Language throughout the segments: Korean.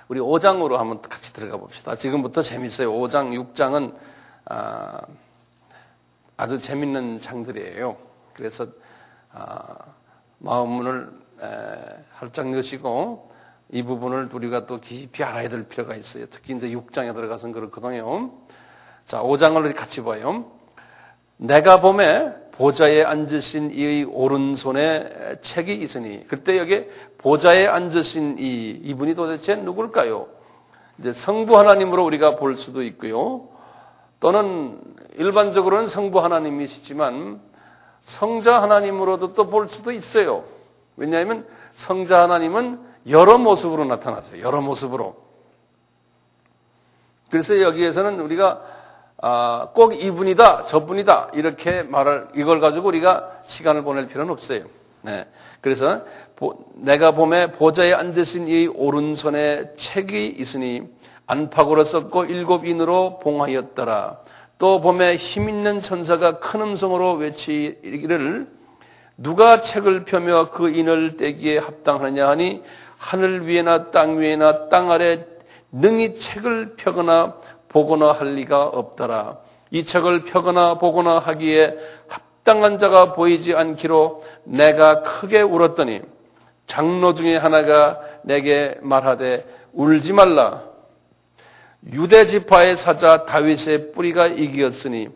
우리 5장으로 한번 같이 들어가 봅시다. 지금부터 재밌어요. 5장, 6장은 아주 재밌는 장들이에요. 그래서 마음문을 활짝 여시고 이 부분을 우리가 또 깊이 알아야 될 필요가 있어요. 특히 이제 6장에 들어가서는 그렇거든요. 자, 5장을 같이 봐요. 내가 봄에 보좌에 앉으신 이의 오른손에 책이 있으니, 그때 여기 보좌에 앉으신 이분이 도대체 누굴까요? 이제 성부 하나님으로 우리가 볼 수도 있고요. 또는 일반적으로는 성부 하나님이시지만 성자 하나님으로도 또 볼 수도 있어요. 왜냐하면 성자 하나님은 여러 모습으로 나타나세요. 여러 모습으로. 그래서 여기에서는 우리가 꼭 이분이다, 저분이다 이렇게 말할, 이걸 가지고 우리가 시간을 보낼 필요는 없어요. 네. 그래서 내가 봄에 보좌에 앉으신 이 오른손에 책이 있으니 안팎으로 썼고 7인으로 봉하였더라. 또 봄에 힘있는 천사가 큰 음성으로 외치기를 누가 책을 펴며 그 인을 떼기에 합당하느냐 하니 하늘 위에나 땅 위에나 땅 아래 능히 책을 펴거나 보거나 할 리가 없더라. 이 책을 펴거나 보거나 하기에 합당한 자가 보이지 않기로 내가 크게 울었더니 장로 중에 하나가 내게 말하되 울지 말라. 유대 지파의 사자 다윗의 뿌리가 이기었으니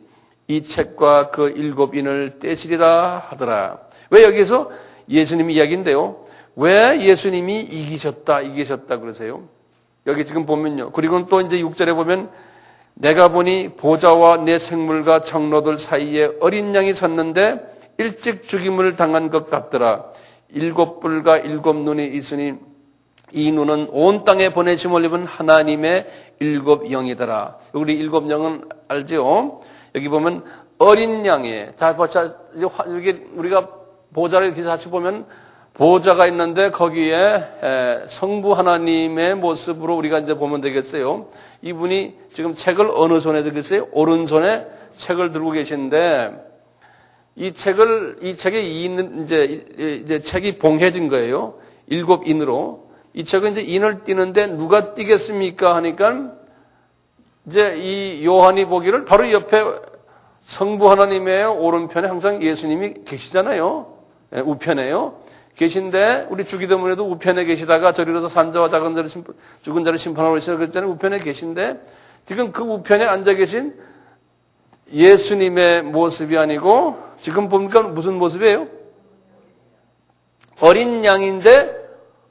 이 책과 그 7인을 떼시리라 하더라. 왜 여기서 예수님 이야기인데요. 왜 예수님이 이기셨다 그러세요? 여기 지금 보면요. 그리고 또 이제 6절에 보면 내가 보니 보좌와 내 생물과 장로들 사이에 어린 양이 섰는데 일찍 죽임을 당한 것 같더라. 7뿔과 7눈이 있으니 이 눈은 온 땅에 보내심을 입은 하나님의 7영이더라. 우리 7영은 알죠? 여기 보면 어린 양의, 자, 여기 우리가 보좌를 이렇게 같이 보면 보좌가 있는데 거기에 성부 하나님의 모습으로 우리가 이제 보면 되겠어요. 이분이 지금 책을 어느 손에 들고 있어요? 오른손에 책을 들고 계신데 이 책에 이제 책이 봉해진 거예요. 7인으로. 이 책은 이제 인을 띄는데 누가 띄겠습니까? 하니까 이제 이 요한이 보기를 바로 옆에 성부 하나님의 오른편에 항상 예수님이 계시잖아요. 우편에요. 계신데 우리 주기도문에도 우편에 계시다가 저리로서 산자와 죽은 자를 심판하러 오시라 그랬잖아요. 우편에 계신데 지금 그 우편에 앉아 계신 예수님의 모습이 아니고 지금 보니까 무슨 모습이에요? 어린 양인데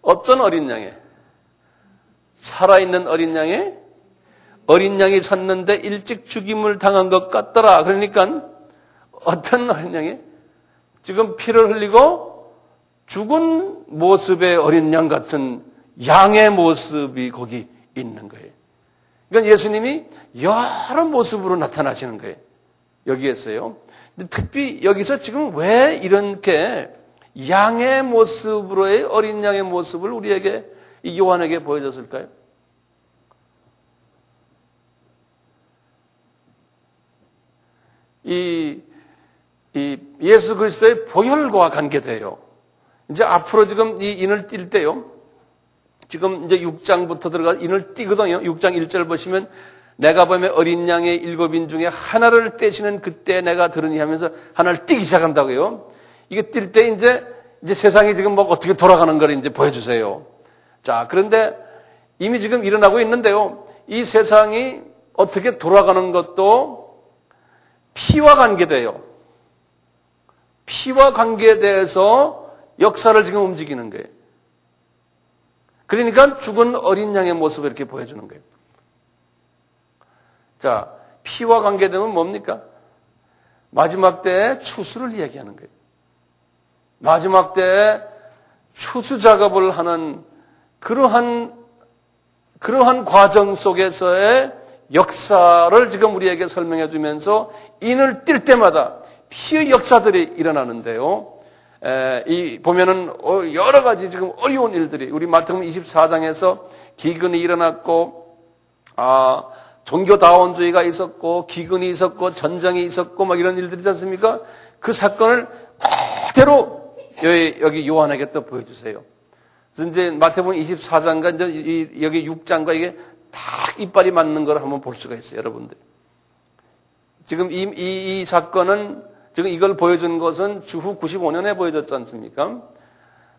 어떤 어린 양에? 살아있는 어린 양에? 어린 양이 섰는데 일찍 죽임을 당한 것 같더라. 그러니까 어떤 어린 양에? 지금 피를 흘리고 죽은 모습의 어린 양 같은 양의 모습이 거기 있는 거예요. 그러니까 예수님이 여러 모습으로 나타나시는 거예요. 여기에서요. 근데 특히 여기서 지금 왜 이렇게 양의 모습으로의 어린 양의 모습을 우리에게 이 요한에게 보여줬을까요? 이 예수 그리스도의 보혈과 관계돼요. 이제 앞으로 지금 이 인을 띌 때요. 지금 이제 6장부터 들어가 인을 띠거든요. 6장 1절 보시면 내가 보면 어린 양의 7인 중에 하나를 떼시는 그때 내가 들으니 하면서 하나를 띠기 시작한다고요. 이게 뛸 때 이제 세상이 지금 뭐 어떻게 돌아가는 걸 이제 보여주세요. 자, 그런데 이미 지금 일어나고 있는데요. 이 세상이 어떻게 돌아가는 것도 피와 관계돼요. 피와 관계돼서 역사를 지금 움직이는 거예요. 그러니까 죽은 어린 양의 모습을 이렇게 보여주는 거예요. 자, 피와 관계되면 뭡니까? 마지막 때에 추수를 이야기하는 거예요. 마지막 때에 추수 작업을 하는 그러한 과정 속에서의 역사를 지금 우리에게 설명해 주면서 인을 뛸 때마다 피의 역사들이 일어나는데요. 보면은 여러 가지 지금 어려운 일들이 우리 마태복음 24장에서 기근이 일어났고, 종교다원주의가 있었고, 기근이 있었고, 전쟁이 있었고, 막 이런 일들이 있지 않습니까? 그 사건을 그대로 여기 요한에게 또 보여주세요. 그래서 이제 마태복음 24장과 이제 여기 6장과 이게 딱 이빨이 맞는 걸 한번 볼 수가 있어요, 여러분들. 지금 이 사건은 지금 이걸 보여준 것은 주후 95년에 보여줬지 않습니까?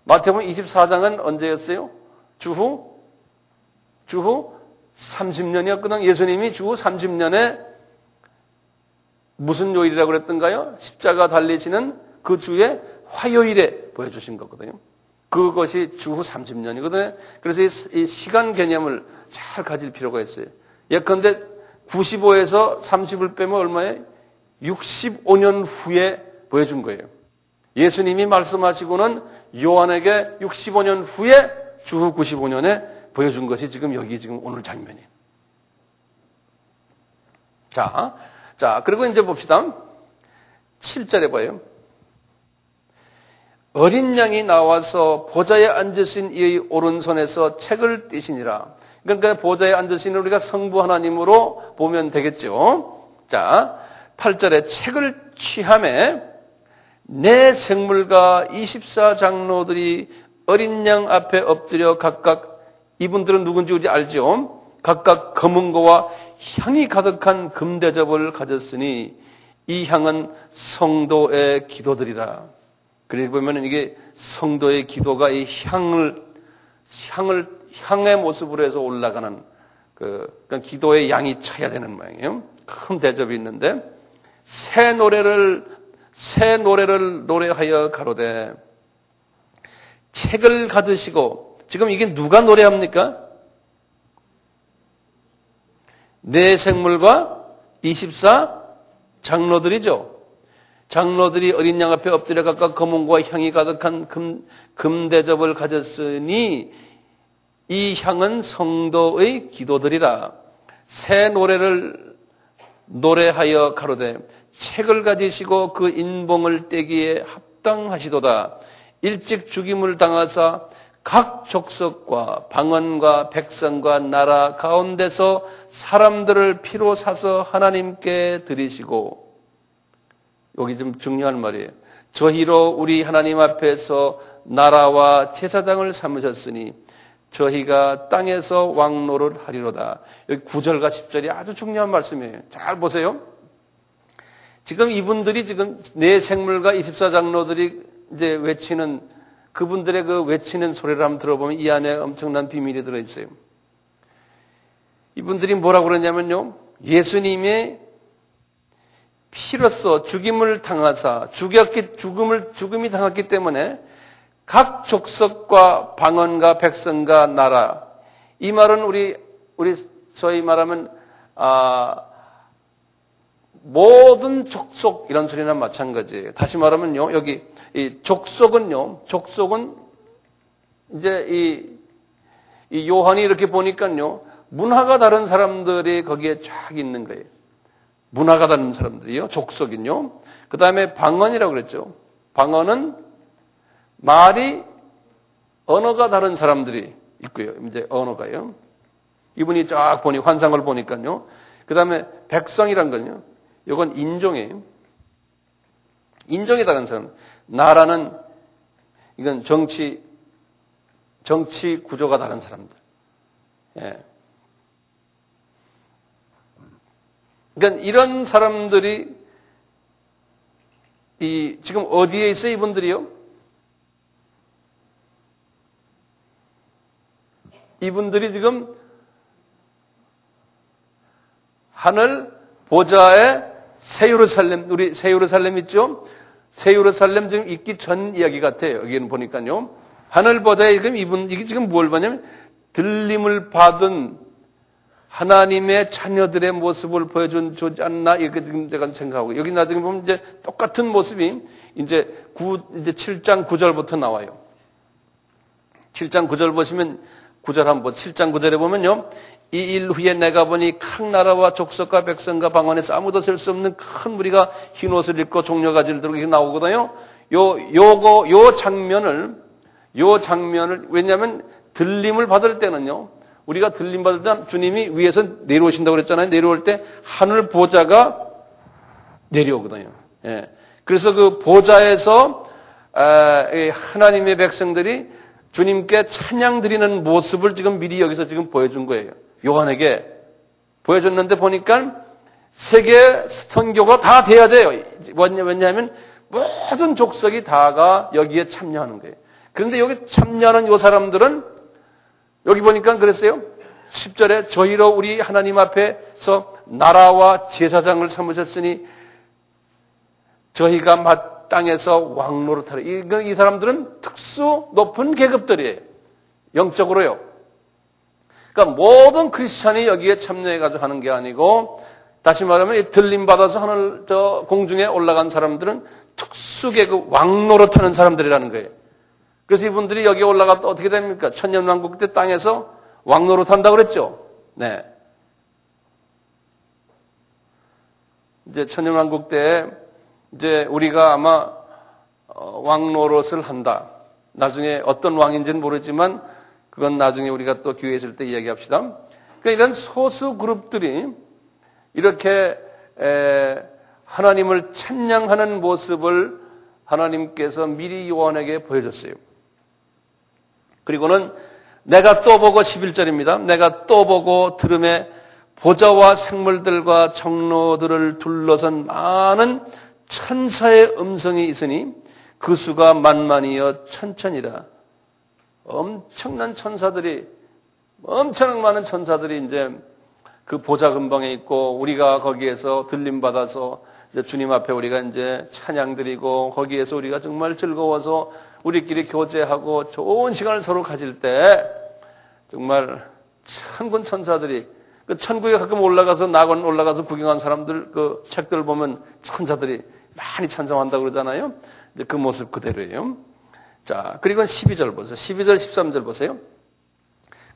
마태복음 24장은 언제였어요? 주후 30년이었거든. 예수님이 주후 30년에 무슨 요일이라고 그랬던가요? 십자가 달리시는 그 주에 화요일에 보여주신 거거든요. 그것이 주후 30년이거든요. 그래서 이 시간 개념을 잘 가질 필요가 있어요. 예컨대 95에서 30을 빼면 얼마예요? 65년 후에 보여준 거예요. 예수님이 말씀하시고는 요한에게 65년 후에 주후 95년에 보여준 것이 지금 여기 지금 오늘 장면이에요. 자, 그리고 이제 봅시다. 7절에 봐요. 어린 양이 나와서 보좌에 앉으신 이의 오른손에서 책을 떼시니라. 그러니까 보좌에 앉으신 우리가 성부 하나님으로 보면 되겠죠. 자, 8절에 책을 취함에 내 생물과 24장로들이 어린 양 앞에 엎드려 각각, 이분들은 누군지 우리 알죠? 각각 검은 거와 향이 가득한 금대접을 가졌으니 이 향은 성도의 기도들이라. 그리고 보면 이게 성도의 기도가 이 향의 모습으로 해서 올라가는 그러니까 기도의 양이 차야 되는 모양이에요. 큰 대접이 있는데 새 노래를 노래하여 가로되 책을 가지시고 지금 이게 누가 노래합니까? 내 생물과 24 장로들이죠. 장로들이 어린 양 앞에 엎드려 각각 검은과 향이 가득한 금대접을 가졌으니 이 향은 성도의 기도들이라. 새 노래를 노래하여 가로되 책을 가지시고 그 인봉을 떼기에 합당하시도다. 일찍 죽임을 당하사 각 족속과 방언과 백성과 나라 가운데서 사람들을 피로 사서 하나님께 드리시고, 여기 좀 중요한 말이에요. 저희로 우리 하나님 앞에서 나라와 제사장을 삼으셨으니 저희가 땅에서 왕노를 하리로다. 여기 9절과 10절이 아주 중요한 말씀이에요. 잘 보세요. 지금 이분들이 지금 내 생물과 24장로들이 이제 외치는 그분들의 그 외치는 소리를 한번 들어보면 이 안에 엄청난 비밀이 들어있어요. 이분들이 뭐라고 그러냐면요. 예수님의 피로써 죽임을 당하사 죽음이 당했기 때문에 각 족속과 방언과 백성과 나라, 이 말은 우리 저희 말하면 모든 족속 이런 소리나 마찬가지예요. 다시 말하면요, 여기 이 족속은 이제 이 요한이 이렇게 보니까요, 문화가 다른 사람들이 거기에 쫙 있는 거예요. 문화가 다른 사람들이요, 족속은요. 그 다음에 방언이라고 그랬죠. 방언은 말이 언어가 다른 사람들이 있고요. 이제 언어가요. 이분이 쫙 보니 환상을 보니까요. 그 다음에 백성이란 건요. 이건 인종이에요. 인종이 다른 사람. 나라는 이건 정치 구조가 다른 사람들. 예. 그러니까 이런 사람들이 지금 어디에 있어요, 이분들이요? 이분들이 지금 하늘 보좌에 새 예루살렘, 우리 새 예루살렘 있죠? 새 예루살렘 지금 있기 전 이야기 같아요. 여기는 보니까요. 하늘 보좌에 지금 이게 지금 뭘 보냐면 들림을 받은 하나님의 자녀들의 모습을 보여주지 않나, 이렇게 지금 제가 생각하고, 여기 나중에 보면 이제 똑같은 모습이 이제 7장 9절부터 나와요. 7장 9절 보시면 9절 한번 7장 9절에 보면요. 이 일 후에 내가 보니 각 나라와 족속과 백성과 방언에서 아무도 셀 수 없는 큰 무리가 흰 옷을 입고 종려가지를 들고 이렇게 나오거든요. 요 장면을 왜냐하면 들림을 받을 때는요. 우리가 들림 받을 때 주님이 위에서 내려오신다고 그랬잖아요. 내려올 때 하늘 보좌가 내려오거든요. 예. 그래서 그 보좌에서 하나님의 백성들이 주님께 찬양 드리는 모습을 지금 미리 여기서 지금 보여준 거예요. 요한에게 보여줬는데 보니까 세계 선교가 다 돼야 돼요. 왜냐하면 모든 족속이 다가 여기에 참여하는 거예요. 그런데 여기 참여하는 요 사람들은 여기 보니까 그랬어요. 10절에 저희로 우리 하나님 앞에서 나라와 제사장을 삼으셨으니 저희가 마땅해서 왕노릇하라. 이 사람들은 특수 높은 계급들이에요. 영적으로요. 그러니까 모든 크리스찬이 여기에 참여해가지고 하는 게 아니고, 다시 말하면 들림받아서 하늘 공중에 올라간 사람들은 특수계급 왕노릇하는 사람들이라는 거예요. 그래서 이분들이 여기 올라가도 어떻게 됩니까? 천년왕국 때 땅에서 왕노릇한다고 그랬죠. 네. 이제 천년왕국 때 이제 우리가 아마 왕노릇을 한다. 나중에 어떤 왕인지는 모르지만 그건 나중에 우리가 또 기회 있을 때 이야기합시다. 그러니까 이런 소수 그룹들이 이렇게 하나님을 찬양하는 모습을 하나님께서 미리 요한에게 보여줬어요. 그리고는 내가 또 보고 11절입니다. 내가 또 보고 들음에 보좌와 생물들과 청로들을 둘러선 많은 천사의 음성이 있으니 그 수가 만만이여 천천이라. 엄청난 천사들이, 엄청난 많은 천사들이 이제 그 보좌 근방에 있고, 우리가 거기에서 들림받아서 주님 앞에 우리가 이제 찬양 드리고, 거기에서 우리가 정말 즐거워서 우리끼리 교제하고 좋은 시간을 서로 가질 때 정말 천군 천사들이, 그 천국에 가끔 올라가서 낙원 올라가서 구경한 사람들 그 책들 보면 천사들이 많이 찬송한다고 그러잖아요. 이제 그 모습 그대로예요. 자, 그리고 12절 보세요. 12절, 13절 보세요.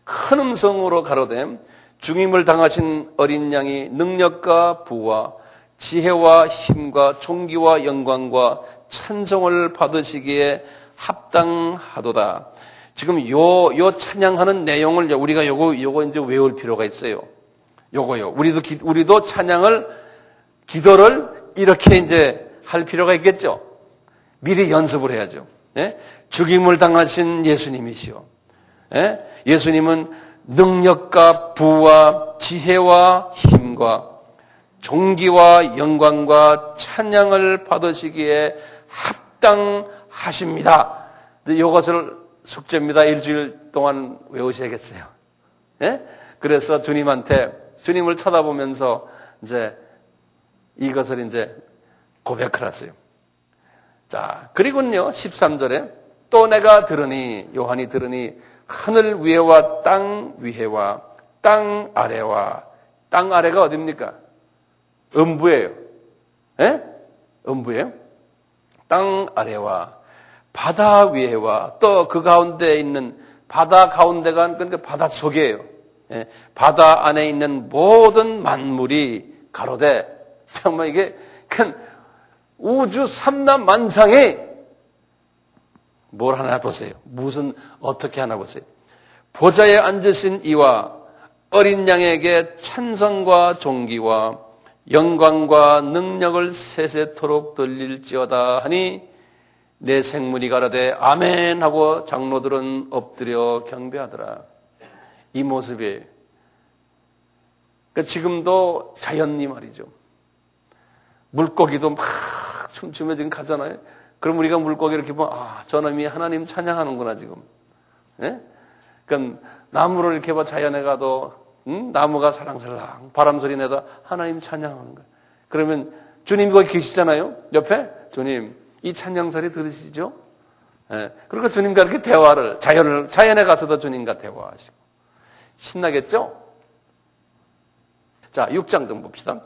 큰 음성으로 가로되 죽임을 당하신 어린 양이 능력과 부와 지혜와 힘과 존귀와 영광과 찬송을 받으시기에 합당하도다. 지금 요 찬양하는 내용을 우리가 요거 이제 외울 필요가 있어요. 요거요. 우리도 찬양을, 기도를 이렇게 이제 할 필요가 있겠죠. 미리 연습을 해야죠. 예? 죽임을 당하신 예수님이시요. 예? 예수님은 능력과 부와 지혜와 힘과 존귀와 영광과 찬양을 받으시기에 합당하십니다. 이것을 숙제입니다. 일주일 동안 외우셔야겠어요. 예? 그래서 주님을 쳐다보면서 이제 이것을 이제 고백하랬어요. 자, 그리고는요, 13절에 또 내가 들으니, 요한이 들으니 하늘 위에와 땅 위에와 땅 아래와, 땅 아래가 어딥니까? 음부예요. 예? 음부예요. 땅 아래와 바다 위에와 또 그 가운데 있는, 바다 가운데가 그러니까 바다 속이에요. 예? 바다 안에 있는 모든 만물이 가로되, 정말 이게 큰 우주 삼라만상이 뭘 하나 보세요. 어떻게 하나 보세요. 보좌에 앉으신 이와 어린 양에게 찬송과 존귀와 영광과 능력을 세세토록 돌릴지어다 하니 내 생물이 가라되 아멘 하고 장로들은 엎드려 경배하더라. 이 모습이에요. 그러니까 지금도 자연이 말이죠. 물고기도 막 춤추며 지금 가잖아요. 그럼 우리가 물고기 이렇게 보면, 저놈이 하나님 찬양하는구나, 지금. 예? 그러니까 나무를 이렇게 봐, 자연에 가도, 나무가 살랑살랑 바람 소리 내다 하나님 찬양하는 거예요. 그러면 주님이 거기 계시잖아요. 옆에. 주님, 이 찬양 소리 들으시죠? 예. 그러니까 주님과 이렇게 대화를, 자연에 가서도 주님과 대화하시고. 신나겠죠? 자, 6장 좀 봅시다.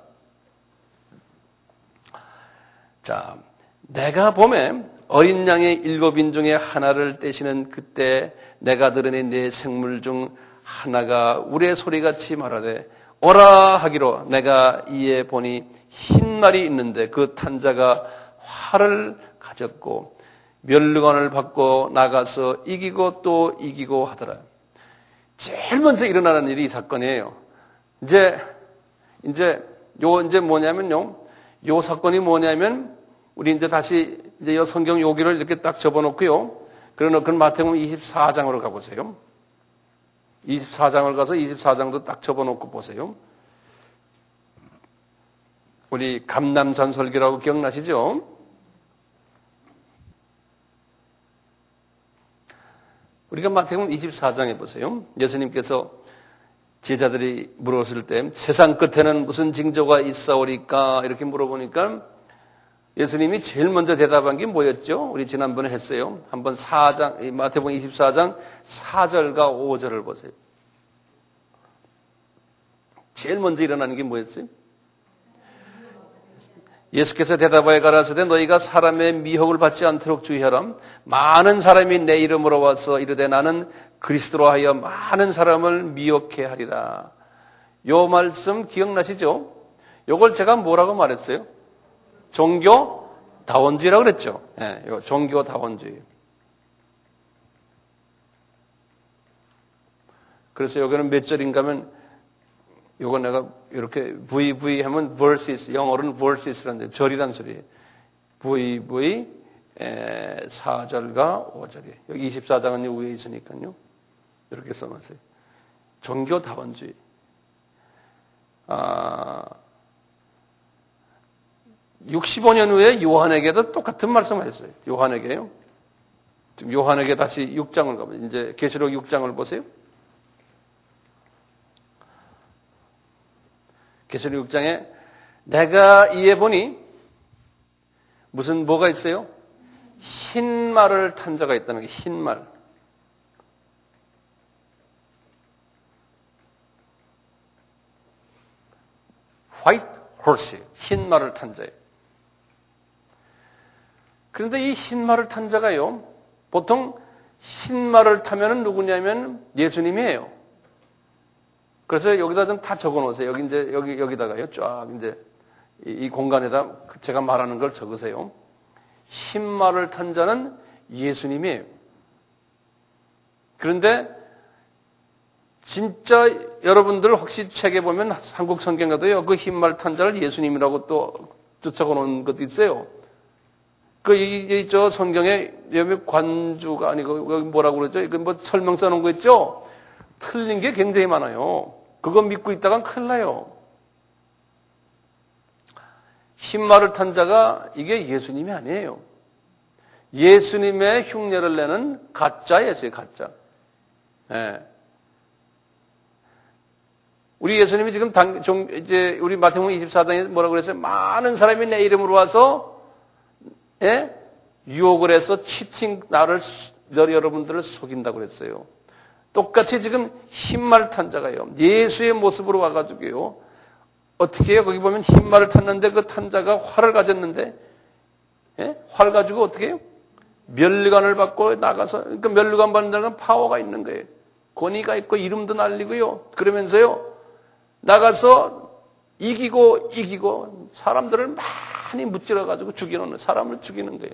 자, 내가 봄에 어린 양의 7인 중에 하나를 떼시는 그때 내가 들으니 네 생물 중 하나가 우레 소리같이 말하되 오라 하기로 내가 이에 보니 흰 말이 있는데 그 탄자가 활을 가졌고 멸류관을 받고 나가서 이기고 또 이기고 하더라. 제일 먼저 일어나는 일이 이 사건이에요. 이제 뭐냐면요. 요 사건이 뭐냐면 우리 이제 다시 이제 요 성경 요기를 이렇게 딱 접어놓고요. 그럼 마태복음 24장으로 가보세요. 24장을 가서 24장도 딱 접어놓고 보세요. 우리 감람산 설교라고 기억나시죠? 우리가 마태복음 24장에 보세요. 예수님께서 제자들이 물었을 때 세상 끝에는 무슨 징조가 있사오리까 이렇게 물어보니까 예수님이 제일 먼저 대답한 게 뭐였죠? 우리 지난번에 했어요. 한번 마태복음 24장 4절과 5절을 보세요. 제일 먼저 일어나는 게 뭐였어요? 예수께서 대답하여 가라사대 너희가 사람의 미혹을 받지 않도록 주의하라. 많은 사람이 내 이름으로 와서 이르되 나는 그리스도로 하여 많은 사람을 미혹해 하리라. 요 말씀 기억나시죠? 요걸 제가 뭐라고 말했어요? 종교다원주의라고 그랬죠. 예, 이거 종교다원주의. 그래서 여기는 몇 절인가 하면 요거 내가 이렇게 VV 하면 verses, 영어로는 verses라는 절이란 소리예요. VV 4절과 5절이에요. 여기 24장은 위에 있으니까요. 이렇게 써놨어요. 종교다원주의. 65년 후에 요한에게도 똑같은 말씀을 했어요. 요한에게요. 지금 요한에게 다시 6장을 가보세요. 이제 계시록 6장을 보세요. 계시록 6장에 내가 이에 보니 뭐가 있어요? 흰 말을 탄 자가 있다는 게 흰 말. White horse, 흰 말을 탄 자예요. 그런데 이 흰 말을 탄 자가요, 보통 흰 말을 타면은 누구냐면 예수님이에요. 그래서 여기다 좀 다 적어 놓으세요. 여기다가요, 쫙 이제 이 공간에다 제가 말하는 걸 적으세요. 흰 말을 탄 자는 예수님이에요. 그런데 진짜 여러분들 혹시 책에 보면 한국 성경에도요, 그 흰 말 탄 자를 예수님이라고 또 적어 놓은 것도 있어요. 저 성경에 여기 관주가 아니고 여기 뭐라고 그러죠? 이거 뭐 설명 써놓은 거 있죠? 틀린 게 굉장히 많아요. 그거 믿고 있다간 큰일 나요. 흰 말을 탄 자가 이게 예수님이 아니에요. 예수님의 흉내를 내는 가짜예수예요, 가짜. 네. 우리 예수님이 지금 이제 우리 마태복음 24장에 뭐라고 그랬어요? 많은 사람이 내 이름으로 와서 유혹을 해서 여러분들을 속인다고 그랬어요. 똑같이 지금 흰말 탄 자가요, 예수의 모습으로 와가지고요, 어떻게 해요? 거기 보면 흰말을 탔는데 그 탄 자가 활을 가졌는데, 활 가지고 어떻게 해요? 면류관을 받고 나가서, 그러니까 면류관 받는다는 건 파워가 있는 거예요. 권위가 있고 이름도 날리고요. 그러면서요, 나가서 이기고 사람들을 많이 무찔러가지고 죽이는, 사람을 죽이는 거예요.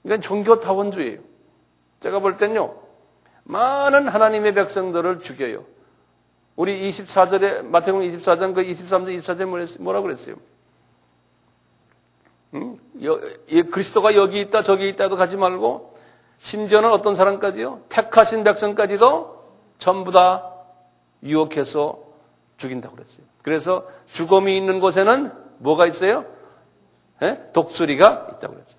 이건 종교다원주의예요. 제가 볼 땐요, 많은 하나님의 백성들을 죽여요. 우리 24절에, 마태복음 24장 그 23절, 24절에 뭐라고 그랬어요? 그리스도가 여기 있다, 저기 있다도 가지 말고, 심지어는 어떤 사람까지요? 택하신 백성까지도 전부 다 유혹해서 죽인다고 그랬어요. 그래서 죽음이 있는 곳에는 뭐가 있어요? 독수리가 있다고 그랬어요.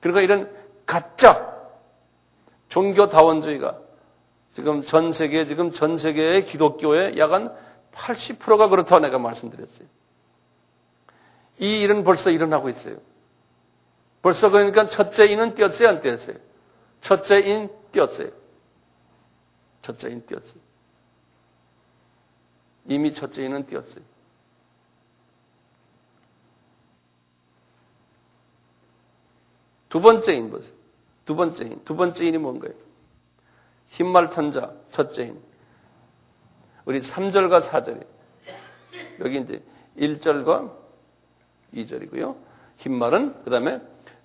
그러니까 이런 가짜 종교다원주의가 지금 전 세계의 기독교의 약 한 80%가 그렇다고 내가 말씀드렸어요. 이 일은 벌써 일어나고 있어요. 벌써 그러니까 첫째 인은 뛰었어요, 안 뛰었어요? 첫째 인 뛰었어요. 첫째 인 뛰었어요. 이미 첫째 인은 뛰었어요. 두 번째 인 보세요. 두 번째 인이 뭔가요? 흰말 탄 자, 첫째 인. 우리 3절과 4절이에요. 여기 이제 1절과 2절이고요. 흰말은, 그 다음에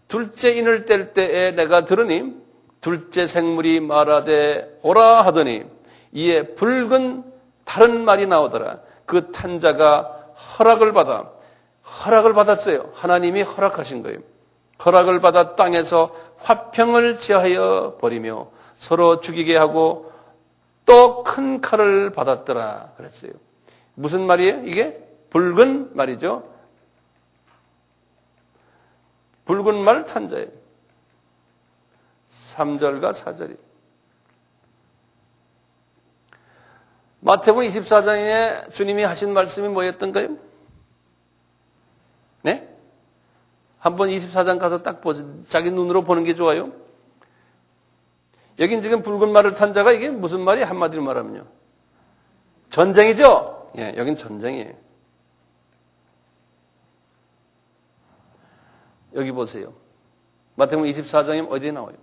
둘째 인을 뗄 때에 내가 들으니 둘째 생물이 말하되 오라 하더니 이에 붉은 다른 말이 나오더라. 그 탄자가 허락을 받았어요. 하나님이 허락하신 거예요. 허락을 받아 땅에서 화평을 지하여 버리며 서로 죽이게 하고 또 큰 칼을 받았더라 그랬어요. 무슨 말이에요? 이게 붉은 말이죠. 붉은 말 탄자예요. 3절과 4절이. 마태복음 24장에 주님이 하신 말씀이 뭐였던가요? 네? 한번 24장 가서 딱 보세요. 자기 눈으로 보는 게 좋아요. 여긴 지금 붉은 말을 탄 자가 이게 무슨 말이 한마디로 말하면요. 전쟁이죠? 예, 여긴 전쟁이에요. 여기 보세요. 마태복음 24장에 어디에 나와요?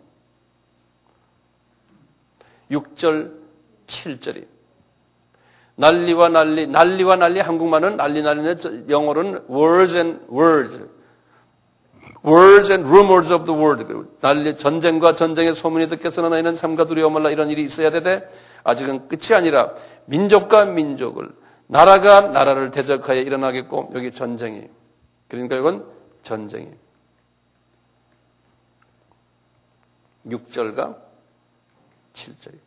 6절, 7절이. 난리와 난리, 한국말은 난리인데 영어로는 words and rumors of the world. 난리, 전쟁과 전쟁의 소문이 듣겠으나 너희는 삼가 두려워 말라. 이런 일이 있어야 되되 아직은 끝이 아니라 민족과 민족을, 나라가 나라를 대적하여 일어나겠고, 여기 전쟁이. 그러니까 이건 전쟁이. 6절과 7절이.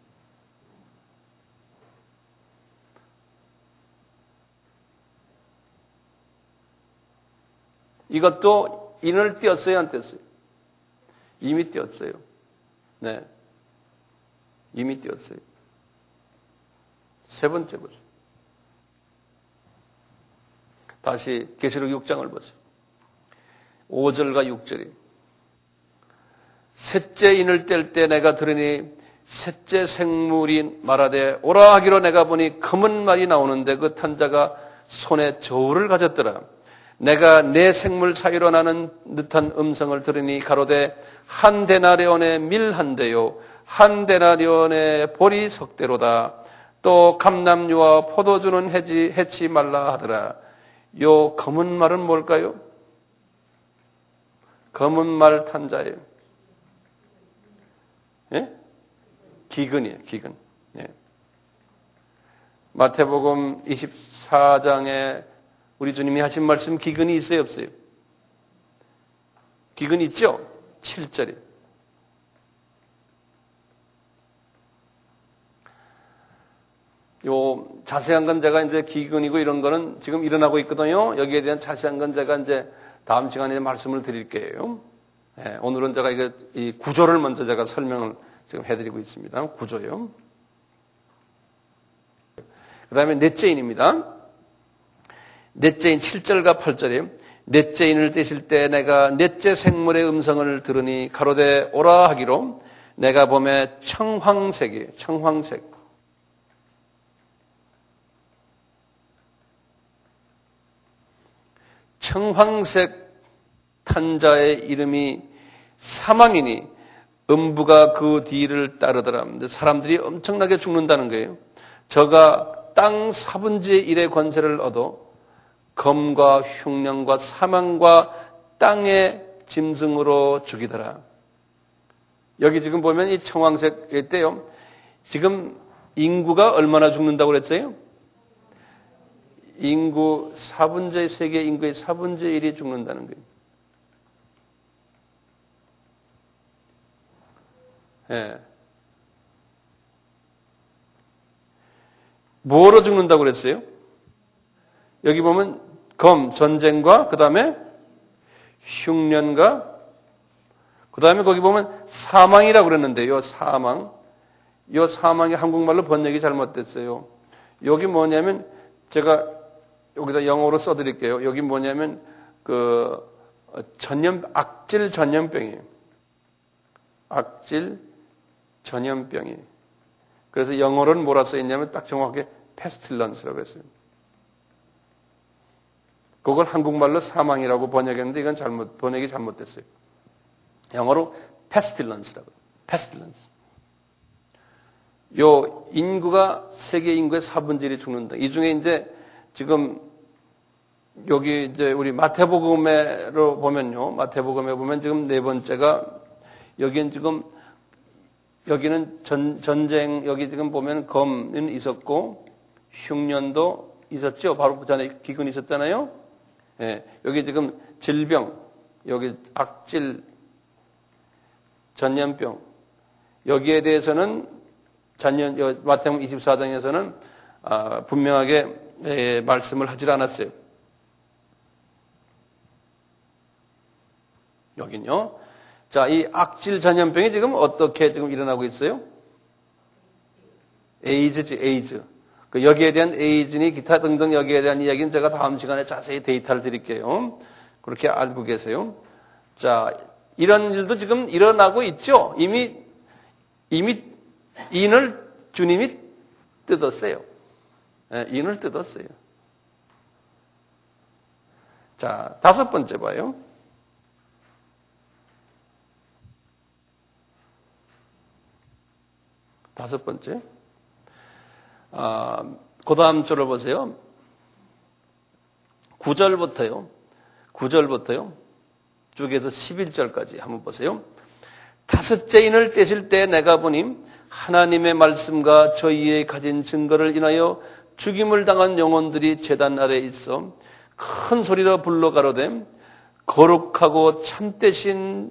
이것도 인을 띄었어요, 안 띄었어요? 이미 띄었어요. 네. 이미 띄었어요. 세 번째 보세요. 다시 계시록 6장을 보세요. 5절과 6절이. 셋째 인을 뗄 때 내가 들으니 셋째 생물이 말하되 오라 하기로 내가 보니 검은 말이 나오는데 그 탄자가 손에 저울을 가졌더라. 내가 내 생물 사이로 나는 듯한 음성을 들으니 가로되 한 데나리온의 밀 한 대요 한 데나리온의 보리 석대로다. 또 감람류와 포도주는 해치 말라 하더라. 요 검은 말은 뭘까요? 검은 말 탄자예요. 예? 기근이에요, 기근. 예. 마태복음 24장에 우리 주님이 하신 말씀 기근이 있어요, 없어요? 기근 있죠? 7절에. 요 자세한 건 제가 이제 기근이고 이런 거는 지금 일어나고 있거든요. 여기에 대한 자세한 건 제가 이제 다음 시간에 말씀을 드릴게요. 예, 오늘은 제가 이 구조를 먼저 제가 설명을 지금 해드리고 있습니다. 구조요. 그 다음에 넷째 인입니다. 넷째 인 7절과 8절에 넷째 인을 떼실 때 내가 넷째 생물의 음성을 들으니 가로되 오라 하기로 내가 보매 청황색이에요. 청황색. 청황색 탄자의 이름이 사망이니 음부가 그 뒤를 따르더라. 사람들이 엄청나게 죽는다는 거예요. 저가 땅 4분의 1의 권세를 얻어 검과 흉년과 사망과 땅의 짐승으로 죽이더라. 여기 지금 보면 이 청황색 때요. 지금 인구가 얼마나 죽는다고 그랬어요? 인구 4분의 세계 인구의 4분의 1이 죽는다는 거예요. 예. 뭐로 죽는다고 그랬어요? 여기 보면 검, 전쟁과 그 다음에 흉년과 그 다음에 거기 보면 사망이라고 그랬는데 요 사망. 요 사망이 한국말로 번역이 잘못됐어요. 여기 뭐냐면 제가 여기다 영어로 써드릴게요. 여기 뭐냐면 악질 전염병이에요. 악질 전염병이. 그래서 영어로는 뭐라 써있냐면 딱 정확하게 pestilence라고 했어요. 그걸 한국말로 사망이라고 번역했는데 이건 번역이 잘못됐어요. 영어로 pestilence라고. pestilence. 요 인구가 세계 인구의 4분의 1이 죽는다. 이 중에 이제 지금 여기 이제 우리 마태복음에로 보면요. 마태복음에 보면 지금 네 번째가 여기는 지금 여기는 전쟁 여기 지금 보면 검은 있었고 흉년도 있었죠. 바로 그 전에 기근이 있었잖아요. 예, 여기 지금 질병 여기 악질 전염병 여기에 대해서는 마태복음 24장에서는 분명하게 말씀을 하질 않았어요. 여긴요. 자, 이 악질 전염병이 지금 어떻게 지금 일어나고 있어요? 에이즈지, 에이즈. 여기에 대한 에이즈니 기타 등등 여기에 대한 이야기는 제가 다음 시간에 자세히 데이터를 드릴게요. 그렇게 알고 계세요. 자, 이런 일도 지금 일어나고 있죠. 이미 인을 주님이 뜯었어요. 네, 인을 뜯었어요. 자, 다섯 번째 봐요. 다섯 번째. 그 다음 줄을 보세요. 9절부터요. 쭉 해서 11절까지 한번 보세요. 다섯째 인을 떼실 때 내가 보니 하나님의 말씀과 저희의 가진 증거를 인하여 죽임을 당한 영혼들이 제단 아래에 있어 큰 소리로 불러 가로되 거룩하고 참되신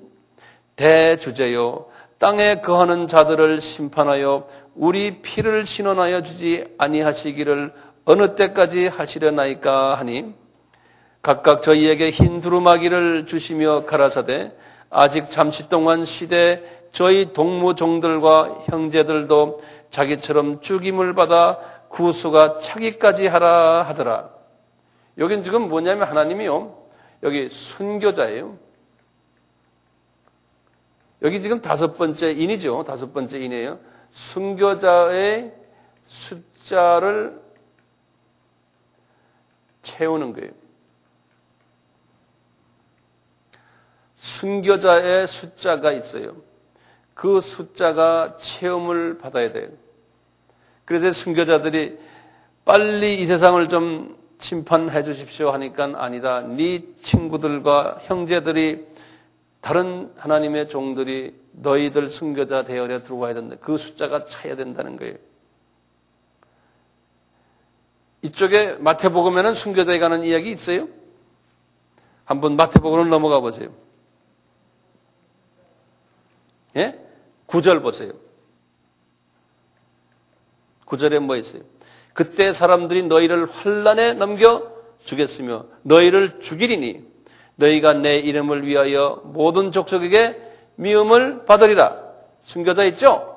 대주제요 땅에 거하는 자들을 심판하여 우리 피를 신원하여 주지 아니하시기를 어느 때까지 하시려나이까 하니 각각 저희에게 흰 두루마기를 주시며 가라사대 아직 잠시 동안 쉬되 저희 동무종들과 형제들도 자기처럼 죽임을 받아 구수가 차기까지 하라 하더라. 여긴 지금 뭐냐면 하나님이요. 여기 순교자예요. 여기 지금 다섯 번째 인이죠. 다섯 번째 인이에요. 순교자의 숫자를 채우는 거예요. 순교자의 숫자가 있어요. 그 숫자가 체험을 받아야 돼요. 그래서 순교자들이 빨리 이 세상을 좀 심판해 주십시오 하니까 아니다. 네 친구들과 형제들이 다른 하나님의 종들이 너희들 순교자 대열에 들어와야 된다. 그 숫자가 차야 된다는 거예요. 이쪽에 마태복음에는 순교자에 관한 이야기 있어요? 한번 마태복음으로 넘어가 보세요. 예? 9절 보세요. 9절에 뭐 있어요? 그때 사람들이 너희를 환난에 넘겨 주겠으며 너희를 죽이리니 너희가 내 이름을 위하여 모든 족속에게 미움을 받으리라. 순교자 있죠?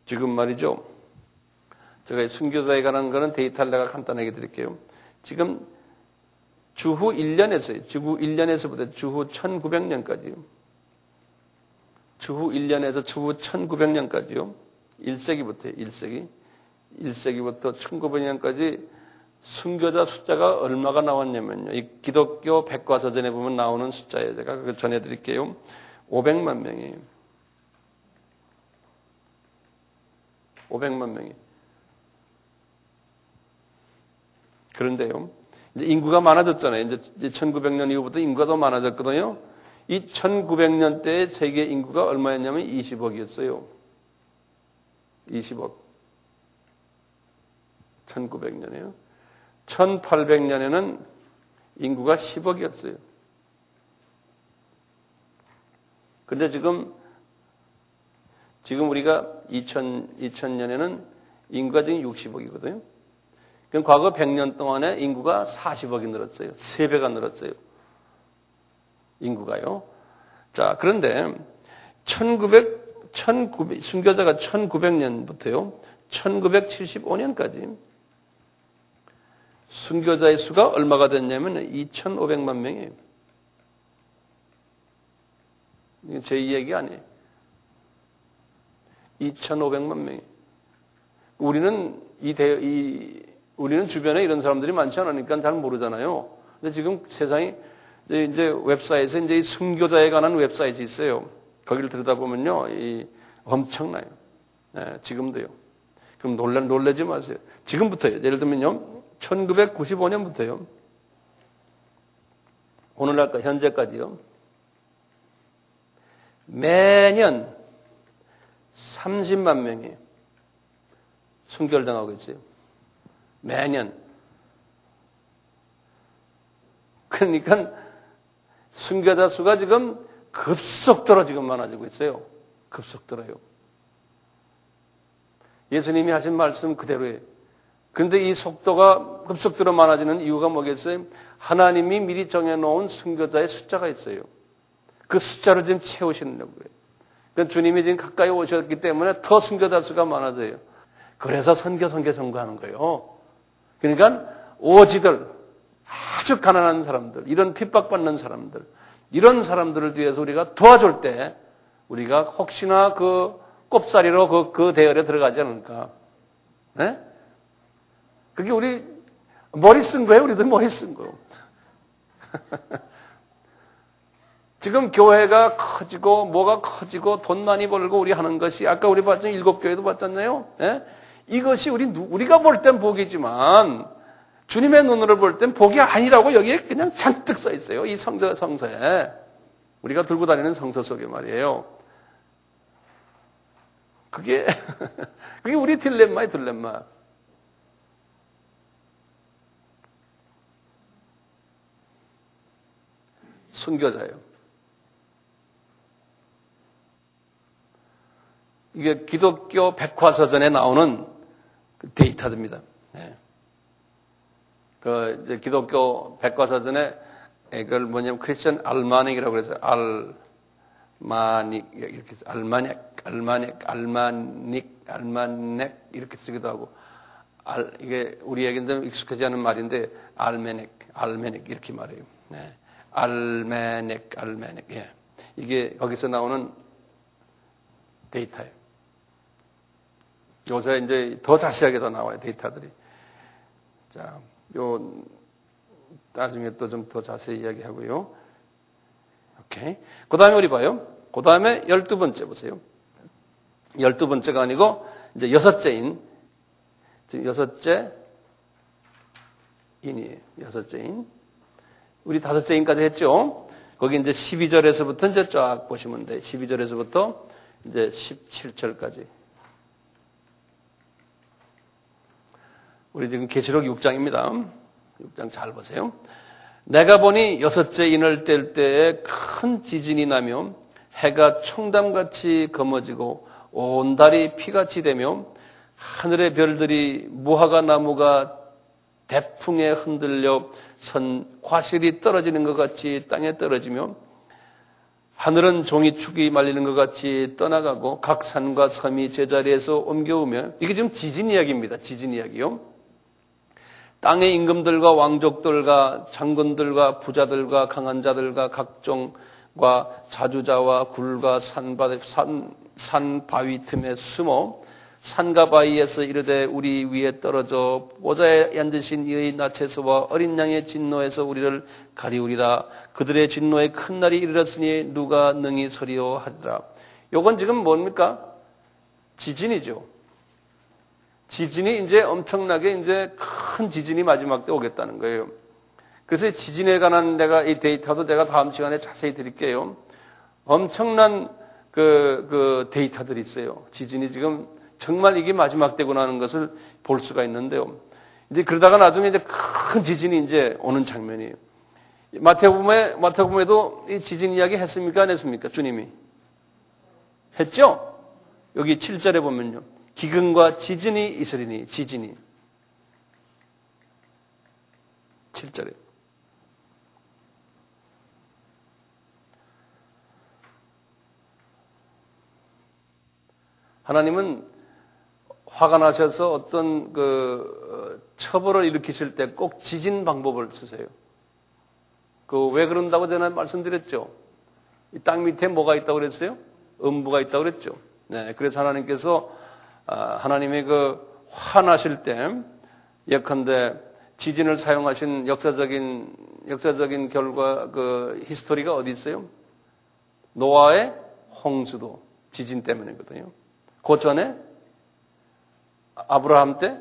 지금 말이죠. 제가 순교자에 관한 거는 데이터를 내가 간단하게 드릴게요. 지금 주후 1년에서요. 주후 1년에서부터 주후 1900년까지요. 주후 1년에서 주후 1900년까지요. 1세기부터요. 1세기부터 1900년까지 순교자 숫자가 얼마가 나왔냐면요. 이 기독교 백과사전에 보면 나오는 숫자예요. 제가 그걸 전해드릴게요. 500만 명이에요. 500만 명이. 그런데요, 이제 인구가 많아졌잖아요. 이제 1900년 이후부터 인구가 더 많아졌거든요. 이 1900년 때 세계 인구가 얼마였냐면 20억이었어요. 20억. 1900년에요. 1800년에는 인구가 10억이었어요. 근데 지금 우리가 2000년에는 인구가 지금 60억이거든요. 그럼 과거 100년 동안에 인구가 40억이 늘었어요. 3배가 늘었어요. 인구가요. 자, 그런데 순교자가 1900년부터요. 1975년까지 순교자의 수가 얼마가 됐냐면 2,500만 명이에요. 이게 제 얘기 아니에요. 2,500만 명이에요. 우리는 주변에 이런 사람들이 많지 않으니까 잘 모르잖아요. 근데 지금 세상이 이제 웹사이트에 이제 순교자에 관한 웹사이트이 있어요. 거기를 들여다보면요, 엄청나요. 네, 지금도요. 그럼 놀라지 마세요. 지금부터요. 예를 들면요, 1995년부터요. 오늘날까 현재까지요. 매년 30만 명이 순결당하고 있어요. 매년. 그러니까 순교자 수가 지금 급속도로 지금 많아지고 있어요. 급속도로요. 예수님이 하신 말씀 그대로예요. 그런데 이 속도가 급속도로 많아지는 이유가 뭐겠어요? 하나님이 미리 정해놓은 순교자의 숫자가 있어요. 그 숫자로 지금 채우시려고요. 그러니까 주님이 지금 가까이 오셨기 때문에 더 순교자 수가 많아져요. 그래서 선교 전거하는 거예요. 그러니까 오지들, 아주 가난한 사람들, 이런 핍박받는 사람들, 이런 사람들을 위해서 우리가 도와줄 때 우리가 혹시나 그 꼽사리로 그 대열에 들어가지 않을까. 네? 그게 우리 머리 쓴 거예요. 우리들 머리 쓴 거. 지금 교회가 커지고 뭐가 커지고 돈 많이 벌고 우리 하는 것이 아까 우리 봤죠? 7교회도 봤잖아요. 네? 이것이 우리가 볼 땐 복이지만 주님의 눈으로 볼 땐 복이 아니라고 여기에 그냥 잔뜩 써 있어요. 이 성서에. 우리가 들고 다니는 성서 속에 말이에요. 그게 우리 딜레마의 딜레마. 순교자예요. 이게 기독교 백과사전에 나오는 데이터입니다. 네. 이제 기독교 백과사전에 이걸 뭐냐면 크리스천 알마닉이라고 그래서 알마닉 이렇게 알마닉 이렇게 쓰기도 하고 이게 우리에게는 익숙하지 않은 말인데 알메닉 이렇게 말해요. 네. 알메닉 예. 이게 거기서 나오는 데이터예요. 요새 이제 더 자세하게 더 나와요, 데이터들이. 자, 나중에 또 좀 더 자세히 이야기하고요. 오케이. 그 다음에 우리 봐요. 그 다음에 12번째 보세요. 12번째가 아니고, 이제 여섯째인. 지금 여섯째 인. 우리 5째인까지 했죠? 거기 이제 12절에서부터 이제 쫙 보시면 돼요. 12절에서부터 이제 17절까지. 우리 지금 계시록 6장입니다. 6장 잘 보세요. 내가 보니 6째 인을 뗄 때에 큰 지진이 나며 해가 총담같이 검어지고 온 달이 피같이 되며 하늘의 별들이 무화과 나무가 대풍에 흔들려 선 과실이 떨어지는 것 같이 땅에 떨어지며 하늘은 종이축이 말리는 것 같이 떠나가고 각 산과 섬이 제자리에서 옮겨오며 이게 지금 지진 이야기입니다. 지진 이야기요. 땅의 임금들과 왕족들과 장군들과 부자들과 강한 자들과 각종과 자주자와 굴과 산 바위 틈에 숨어 산과 바위에서 이르되 우리 위에 떨어져 보좌에 앉으신 이의 나체서와 어린 양의 진노에서 우리를 가리우리라. 그들의 진노의 큰 날이 이르렀으니 누가 능히 서리오 하리라. 요건 지금 뭡니까? 지진이죠. 지진이 이제 엄청나게 이제 큰 지진이 마지막 때 오겠다는 거예요. 그래서 지진에 관한 이 데이터도 내가 다음 시간에 자세히 드릴게요. 엄청난 그 데이터들이 있어요. 지진이 지금 정말 이게 마지막 때구나 하는 것을 볼 수가 있는데요. 이제 그러다가 나중에 이제 큰 지진이 이제 오는 장면이에요. 마태복음에도 이 지진 이야기 했습니까? 안 했습니까? 주님이. 했죠? 여기 7절에 보면요. 기근과 지진이 있으리니, 지진이. 7절에. 하나님은 화가 나셔서 어떤 처벌을 일으키실 때 꼭 지진 방법을 쓰세요. 왜 그런다고 제가 말씀드렸죠? 이 땅 밑에 뭐가 있다고 그랬어요? 음부가 있다고 그랬죠. 네. 그래서 하나님께서, 하나님의 화나실 때, 예컨대 지진을 사용하신 역사적인 결과, 히스토리가 어디 있어요? 노아의 홍수도 지진 때문이거든요. 그 전에 아브라함 때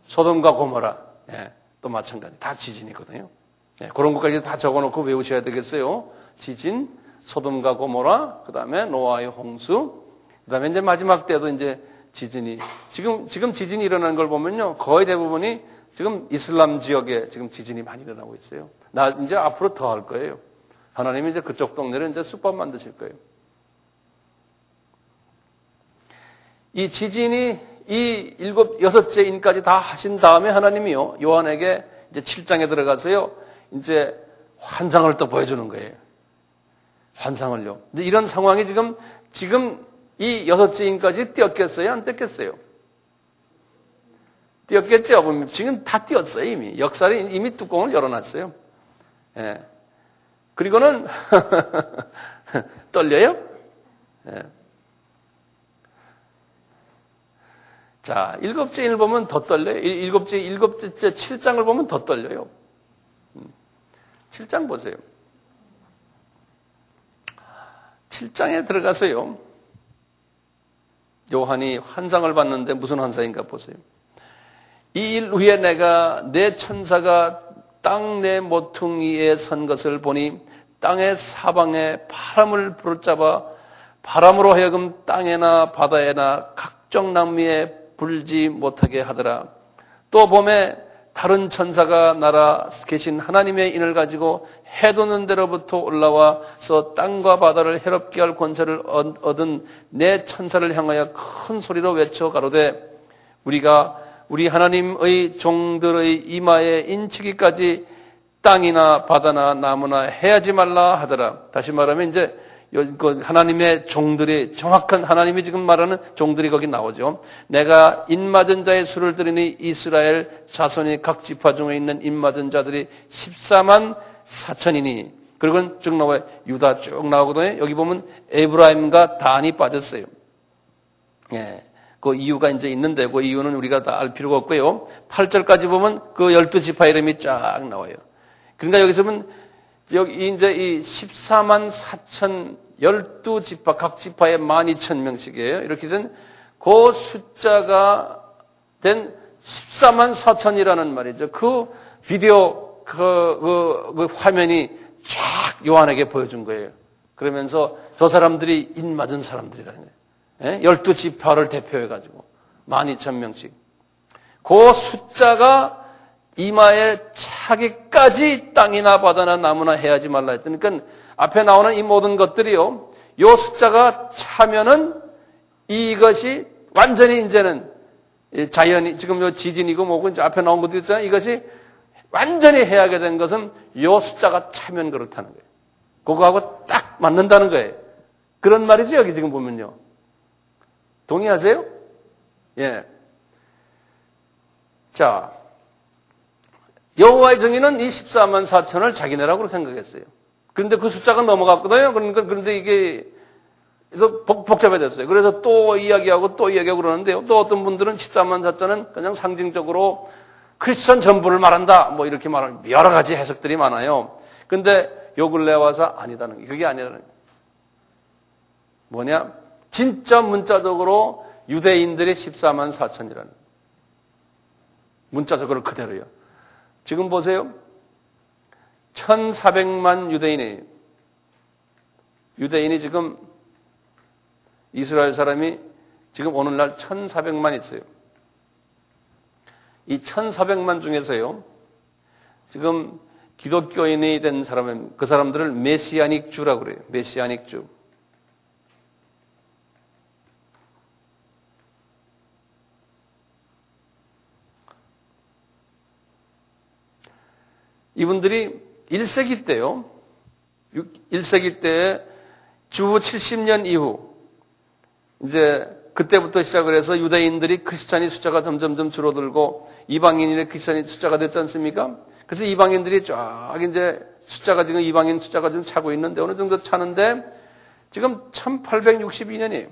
소돔과 고모라, 예, 또 마찬가지 다 지진이거든요. 예, 그런 것까지 다 적어놓고 외우셔야 되겠어요. 지진, 소돔과 고모라, 그 다음에 노아의 홍수, 그다음에 이제 마지막 때도 이제 지진이 지금 지진이 일어나는 걸 보면요. 거의 대부분이 지금 이슬람 지역에 지금 지진이 많이 일어나고 있어요. 이제 앞으로 더 할 거예요. 하나님이 이제 그쪽 동네를 이제 쑥밥 만드실 거예요. 이 지진이 이 여섯째 인까지 다 하신 다음에 하나님이요. 요한에게 이제 7장에 들어가서요. 이제 환상을 또 보여주는 거예요. 환상을요. 이제 이런 상황이 지금 이 여섯째 인까지 뛰었겠어요? 안 뛰었겠어요? 뛰었겠죠? 지금 다 뛰었어요, 이미. 역살이 이미 뚜껑을 열어놨어요. 예. 그리고는, 떨려요? 예. 자, 일곱째 인을 보면 더 떨려요. 일곱째 7장을 보면 더 떨려요. 7장 보세요. 7장에 들어가서요. 요한이 환상을 봤는데 무슨 환상인가 보세요. 이 일 후에 내가 내 천사가 땅 내 모퉁이에 선 것을 보니 땅의 사방에 바람을 부르잡아 바람으로 하여금 땅에나 바다에나 각종 나무에 불지 못하게 하더라. 또 봄에 다른 천사가 날아 계신 하나님의 인을 가지고 해 돋는 데로부터 올라와서 땅과 바다를 해롭게 할 권세를 얻은 내 천사를 향하여 큰 소리로 외쳐 가로되 우리가 우리 하나님의 종들의 이마에 인치기까지 땅이나 바다나 나무나 해하지 말라 하더라. 다시 말하면 이제 하나님의 종들이 정확한 하나님이 지금 말하는 종들이 거기 나오죠. 내가 인맞은 자의 수를 들으니 이스라엘 자손이 각 지파 중에 있는 인맞은 자들이 14만 4천이니 그리고 쭉 나와요. 유다 쭉 나오거든요. 여기 보면 에브라임과 단이 빠졌어요. 예. 그 이유가 이제 있는데 그 이유는 우리가 다 알 필요가 없고요. 8절까지 보면 그 12지파 이름이 쫙 나와요. 그러니까 여기서 보면 여기 이제 이 14만 4천 12지파 각 지파에 12,000명씩이에요. 이렇게 된 그 숫자가 된 14만 4천이라는 말이죠. 그 비디오 그 화면이 쫙 요한에게 보여준 거예요. 그러면서 저 사람들이 인맞은 사람들이라는 거예요. 12지파를 대표해가지고 12,000명씩. 그 숫자가 이마에 차기까지 땅이나 바다나 나무나 해하지 말라 했더니 그러니까 앞에 나오는 이 모든 것들이요. 요 숫자가 차면은 이것이 완전히 이제는 자연이 지금 요 지진이고 뭐고 이제 앞에 나온 것들 있잖아요. 이것이 완전히 해하게 된 것은 요 숫자가 차면 그렇다는 거예요. 그거하고 딱 맞는다는 거예요. 그런 말이죠. 여기 지금 보면요. 동의하세요? 예. 자, 여호와의 정의는 이 14만 4천을 자기네라고 생각했어요. 그런데 그 숫자가 넘어갔거든요. 그런데 이게 그래서 복잡해졌어요. 그래서 또 이야기하고 그러는데요. 또 어떤 분들은 14만 4천은 그냥 상징적으로 크리스천 전부를 말한다. 뭐 이렇게 말하는 여러 가지 해석들이 많아요. 근데 요 근래 와서 아니다는 게 그게 아니라는 거예요. 뭐냐? 진짜 문자적으로 유대인들이 14만 4천이라는 문자적으로 그대로요. 지금 보세요. 1,400만 유대인이 지금 이스라엘 사람이 지금 오늘날 1,400만 있어요. 이 1,400만 중에서요. 지금 기독교인이 된 사람은 그 사람들을 메시아닉 주라고 그래요. 메시아닉 주. 이분들이 1세기 때요. 1세기 때 주 70년 이후 이제 그때부터 시작을 해서 유대인들이 크리스찬이 숫자가 점점 줄어들고 이방인의 크리스찬이 숫자가 됐지 않습니까? 그래서 이방인들이 쫙 이제 숫자가 지금 이방인 숫자가 좀 차고 있는데 어느 정도 차는데 지금 1862년이에요.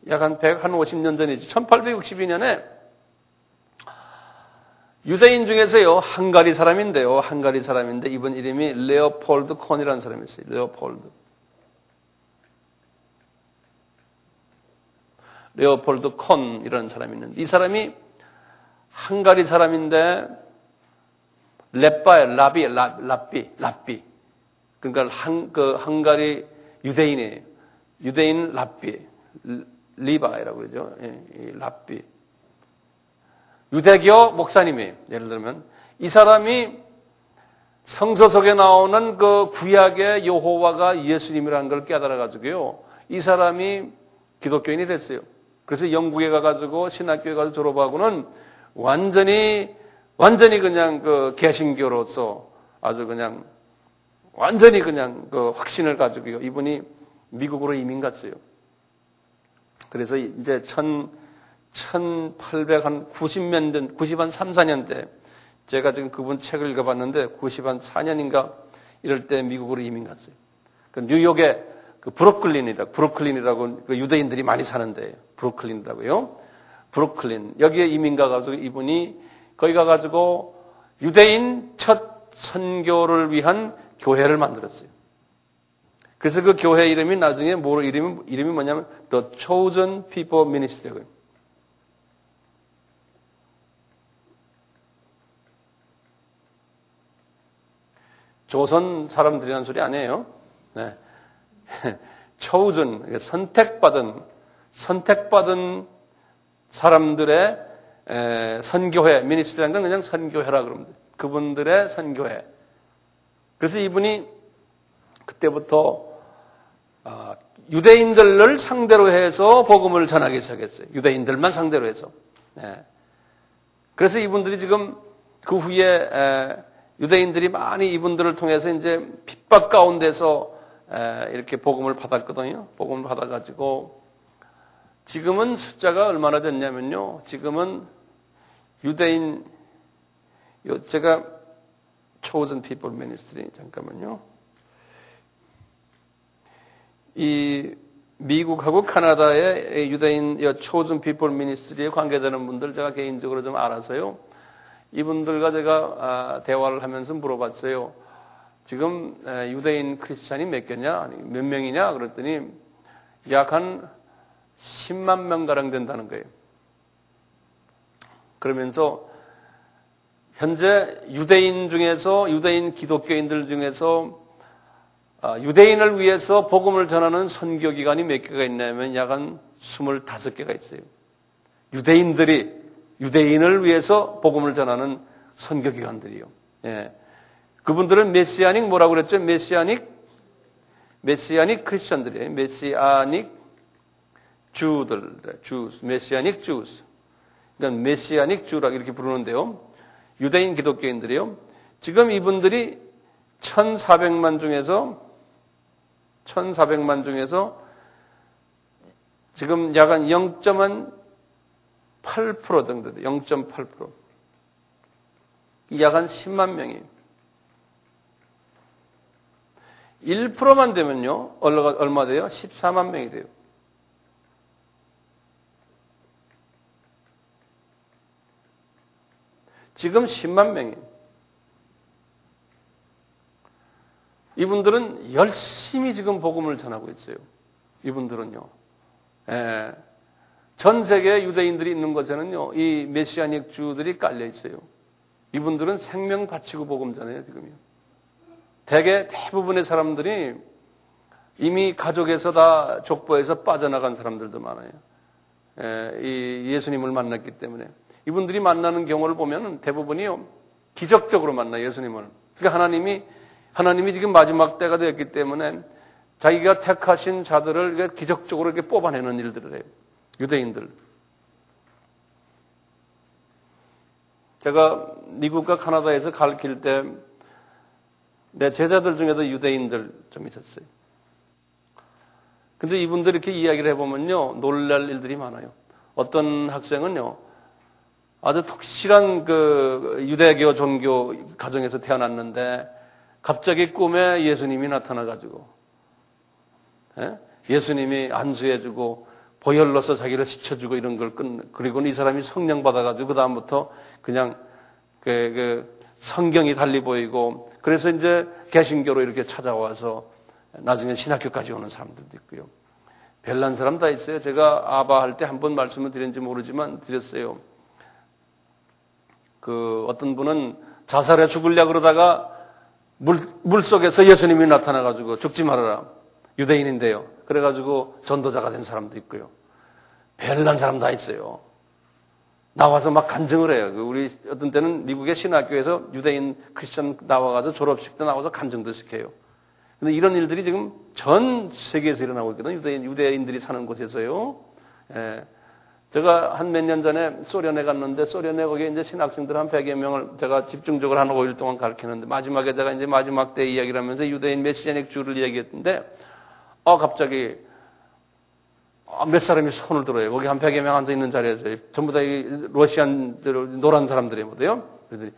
약 한 150년 전이죠. 1862년에 유대인 중에서요, 헝가리 사람인데요. 헝가리 사람인데 이분 이름이 레오폴드 콘이라는 사람이 있어요. 레오폴드 콘이라는 사람이 있는데 이 사람이 헝가리 사람인데 랍비. 그러니까 헝가리 유대인이에요. 유대인 랍비, 리바이라고 그러죠. 이 랍비. 유대교 목사님이에요. 예를 들면 이 사람이 성서 속에 나오는 그 구약의 여호와가 예수님이라는 걸 깨달아가지고요. 이 사람이 기독교인이 됐어요. 그래서 영국에 가가지고 신학교에 가서 졸업하고는 완전히 그냥 그 개신교로서 아주 그냥 완전히 그냥 그 확신을 가지고요. 이분이 미국으로 이민 갔어요. 그래서 이제 1890년 전, 3, 4년대 제가 지금 그분 책을 읽어봤는데 94년인가 이럴 때 미국으로 이민 갔어요. 그 뉴욕에 그 브루클린이라고 그 유대인들이 많이 사는 데예요. 브루클린이라고요. 브루클린. 여기에 이민 가가지고 이분이 거기 가가지고 유대인 첫 선교를 위한 교회를 만들었어요. 그래서 그 교회 이름이 나중에 이름이 뭐냐면 The Chosen People Ministry고요. 조선 사람들이라는 소리 아니에요. 네. chosen, 선택받은 사람들의 선교회, 미니스트리라는 건 그냥 선교회라 그러면 돼요. 그분들의 선교회. 그래서 이분이 그때부터 유대인들을 상대로 해서 복음을 전하기 시작했어요. 유대인들만 상대로 해서. 네. 그래서 이분들이 지금 그 후에 유대인들이 많이 이분들을 통해서 이제 핍박 가운데서 이렇게 복음을 받았거든요. 복음을 받아가지고 지금은 숫자가 얼마나 됐냐면요. 지금은 유대인 제가 Chosen People Ministry 잠깐만요. 이 미국하고 카나다의 유대인 Chosen People Ministry에 관계되는 분들 제가 개인적으로 좀 알아서요. 이분들과 제가 대화를 하면서 물어봤어요. 지금 유대인 크리스찬이 몇 개냐? 아니, 몇 명이냐? 그랬더니 약 한 10만 명가량 된다는 거예요. 그러면서 현재 유대인 기독교인들 중에서 유대인을 위해서 복음을 전하는 선교기관이 몇 개가 있냐면 약 한 25개가 있어요. 유대인을 위해서 복음을 전하는 선교기관들이요. 예. 그분들은 메시아닉 뭐라고 그랬죠? 메시아닉 크리스천들이에요. 메시아닉 주들, 메시아닉 주스. 그러니까 메시아닉 주라고 이렇게 부르는데요. 유대인 기독교인들이요. 지금 이분들이 1,400만 중에서 지금 약 한 0.8% 정도 돼요. 0.8%. 약 한 10만 명이에요. 1%만 되면요. 얼마 돼요? 14만 명이 돼요. 지금 10만 명이에요. 이분들은 열심히 지금 복음을 전하고 있어요. 이분들은요. 전 세계 유대인들이 있는 곳에는요, 이 메시아닉 주들이 깔려 있어요. 이분들은 생명 바치고 복음 전해요, 지금요. 대부분의 사람들이 이미 가족에서 다 족보에서 빠져나간 사람들도 많아요. 이 예수님을 만났기 때문에. 이분들이 만나는 경우를 보면 대부분이요, 기적적으로 만나요, 예수님을. 그러니까 하나님이 지금 마지막 때가 되었기 때문에 자기가 택하신 자들을 기적적으로 이렇게 뽑아내는 일들을 해요. 유대인들. 제가 미국과 카나다에서 가르칠 때 내 제자들 중에도 유대인들 좀 있었어요. 근데 이분들이 이렇게 이야기를 해보면요, 놀랄 일들이 많아요. 어떤 학생은요, 아주 독실한 그 유대교 종교 가정에서 태어났는데 갑자기 꿈에 예수님이 나타나가지고 예수님이 안수해주고 보혈로서 자기를 씻어주고 이런 걸 그리고는 이 사람이 성령 받아가지고 그 다음부터 그냥 성경이 달리 보이고 그래서 이제 개신교로 이렇게 찾아와서 나중에 신학교까지 오는 사람들도 있고요. 별난 사람 다 있어요. 제가 아바 할 때 한 번 말씀을 드렸는지 모르지만 드렸어요. 그 어떤 분은 자살해 죽으려고 그러다가 물 속에서 예수님이 나타나가지고 죽지 말아라. 유대인인데요. 그래가지고 전도자가 된 사람도 있고요. 별난 사람 다 있어요. 나와서 막 간증을 해요. 우리 어떤 때는 미국의 신학교에서 유대인 크리스천 나와가지고 졸업식 때 나와서 간증도 시켜요. 근데 이런 일들이 지금 전 세계에서 일어나고 있거든요. 유대인들이 사는 곳에서요. 예. 제가 한 몇 년 전에 소련에 갔는데 소련에 거기에 이제 신학생들 한 100여 명을 제가 집중적으로 한 5일 동안 가르치는데 마지막에 제가 이제 마지막 때 이야기를 하면서 유대인 메시아닉 주를 얘기했는데 갑자기 몇 사람이 손을 들어요. 거기 한 100여 명 앉아 있는 자리에서 전부 다 이 러시안 노란 사람들이 뭐래요? 그들이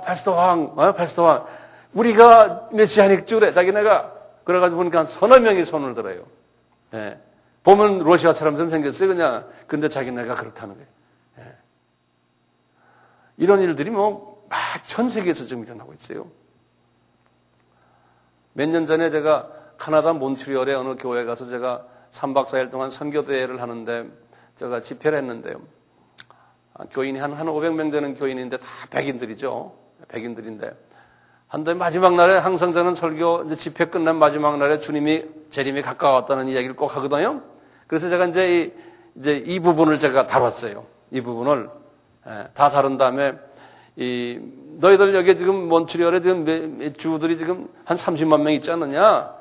패스터 왕 우리가 메시아닉 주래 자기네가 그래가지고 보니까 서너 명이 손을 들어요. 예. 보면 러시아처럼 좀 생겼어요. 그냥 근데 자기네가 그렇다는 거예요. 예. 이런 일들이 막 전 세계에서 지금 일어나고 있어요. 몇 년 전에 제가 카나다 몬트리올의 어느 교회에 가서 제가 3박 4일 동안 선교대회를 하는데 제가 집회를 했는데요. 교인이 한 500명 되는 교인인데 다 백인들이죠. 백인들인데 한데 마지막 날에 항상 저는 설교 이제 집회 끝난 마지막 날에 주님이 재림이 가까웠다는 이야기를 꼭 하거든요. 그래서 제가 이제 이 부분을 제가 다뤘어요. 이 부분을 다 다룬 다음에 너희들 여기 지금 몬트리올에 지금 주들이 지금 한 30만 명 있지 않느냐?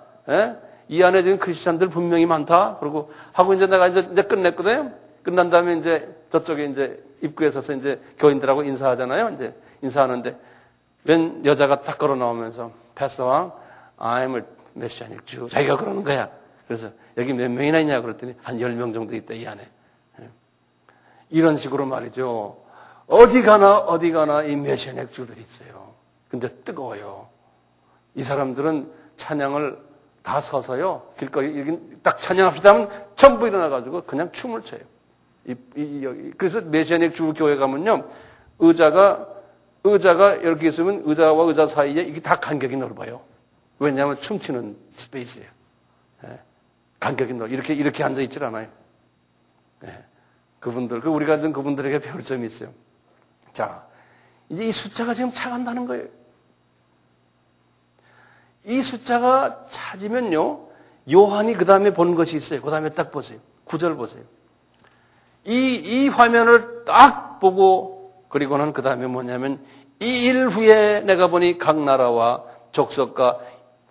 이 안에 지금 크리스찬들 분명히 많다. 그러고 하고 이제 내가 이제 끝냈거든요. 끝난 다음에 이제 저쪽에 이제 입구에 서서 이제 교인들하고 인사하잖아요. 이제 인사하는데 웬 여자가 딱 걸어 나오면서 패스터 왕, I'm a Messianic Jew. 자기가 그러는 거야. 그래서 여기 몇 명이나 있냐 그랬더니 한 10명 정도 있다 이 안에. 이런 식으로 말이죠. 어디 가나 이 메시아닉 주들이 있어요. 근데 뜨거워요. 이 사람들은 찬양을 다 서서요. 길거리 딱 찬양합시다 하면 전부 일어나가지고 그냥 춤을 춰요. 그래서 메시아닉 주 교회 가면요. 의자가 이렇게 있으면 의자와 의자 사이에 이게 다 간격이 넓어요. 왜냐하면 춤추는 스페이스예요. 간격이 넓어. 이렇게 앉아있질 않아요. 그분들, 우리가 그분들에게 배울 점이 있어요. 자, 이제 이 숫자가 지금 차간다는 거예요. 이 숫자가 찾으면요, 요한이 그 다음에 본 것이 있어요. 그 다음에 딱 보세요. 9절 보세요. 이 화면을 딱 보고, 그리고는 그 다음에 뭐냐면, 이 일 후에 내가 보니 각 나라와 족속과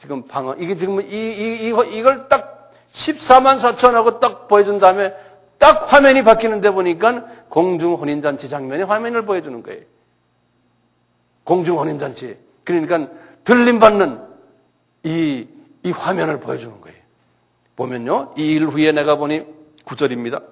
지금 방언, 이게 지금 이걸 딱 14만 4천하고 딱 보여준 다음에 딱 화면이 바뀌는데 보니까 공중혼인잔치 장면의 화면을 보여주는 거예요. 공중혼인잔치. 그러니까 들림받는 이 화면을 보여주는 거예요. 보면요. 이 일 후에 내가 보니 9절입니다.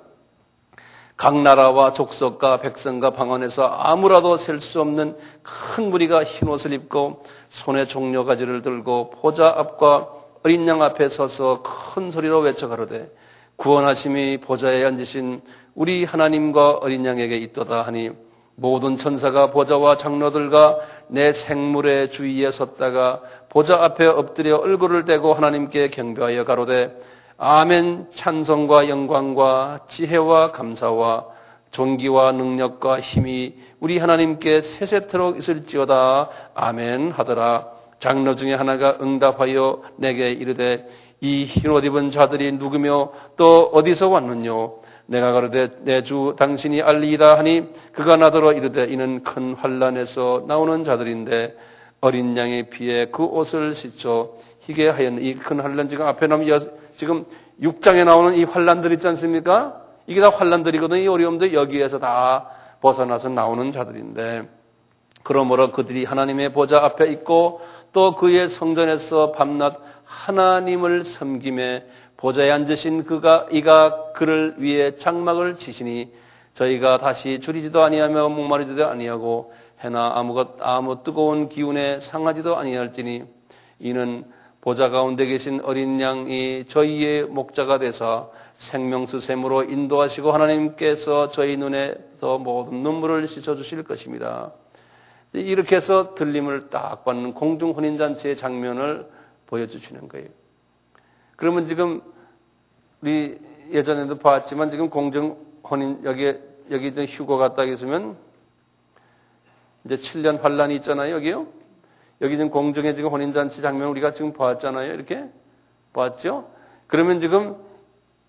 각 나라와 족속과 백성과 방언에서 아무라도 셀 수 없는 큰 무리가 흰옷을 입고 손에 종려가지를 들고 보좌 앞과 어린 양 앞에 서서 큰 소리로 외쳐 가로되 구원하심이 보좌에 앉으신 우리 하나님과 어린 양에게 있도다 하니 모든 천사가 보좌와 장로들과 내 생물의 주위에 섰다가 보좌 앞에 엎드려 얼굴을 대고 하나님께 경배하여 가로되 아멘. 찬송과 영광과 지혜와 감사와 존귀와 능력과 힘이 우리 하나님께 세세토록 있을지어다. 아멘 하더라. 장로 중에 하나가 응답하여 내게 이르되 이 흰옷 입은 자들이 누구며 또 어디서 왔느뇨? 내가 가로되 내 주 당신이 알리이다 하니 그가 나더러 이르되 이는 큰 환난에서 나오는 자들인데 어린 양의 피에 그 옷을 씻어 희게 하였는 이 큰 환난 지금 앞에 나오면 지금 6장에 나오는 이 환난들 있지 않습니까? 이게 다 환난들이거든요. 이 어려움들 여기에서 다 벗어나서 나오는 자들인데 그러므로 그들이 하나님의 보좌 앞에 있고 또 그의 성전에서 밤낮 하나님을 섬김에 보좌에 앉으신 이가 그를 위해 장막을 치시니 저희가 다시 줄이지도 아니하며 목마르지도 아니하고 해나 아무 뜨거운 기운에 상하지도 아니할지니 이는 보좌 가운데 계신 어린 양이 저희의 목자가 되사 생명수 샘으로 인도하시고 하나님께서 저희 눈에서 모든 눈물을 씻어주실 것입니다. 이렇게 해서 들림을 딱 받는 공중혼인잔치의 장면을 보여주시는 거예요. 그러면 지금 우리 예전에도 봤지만 지금 공중혼인 여기 휴거가 딱 있으면 이제 7년 환란이 있잖아요. 여기요. 여기 지금 공중에 지금 혼인잔치 장면 우리가 지금 봤잖아요. 이렇게 봤죠? 그러면 지금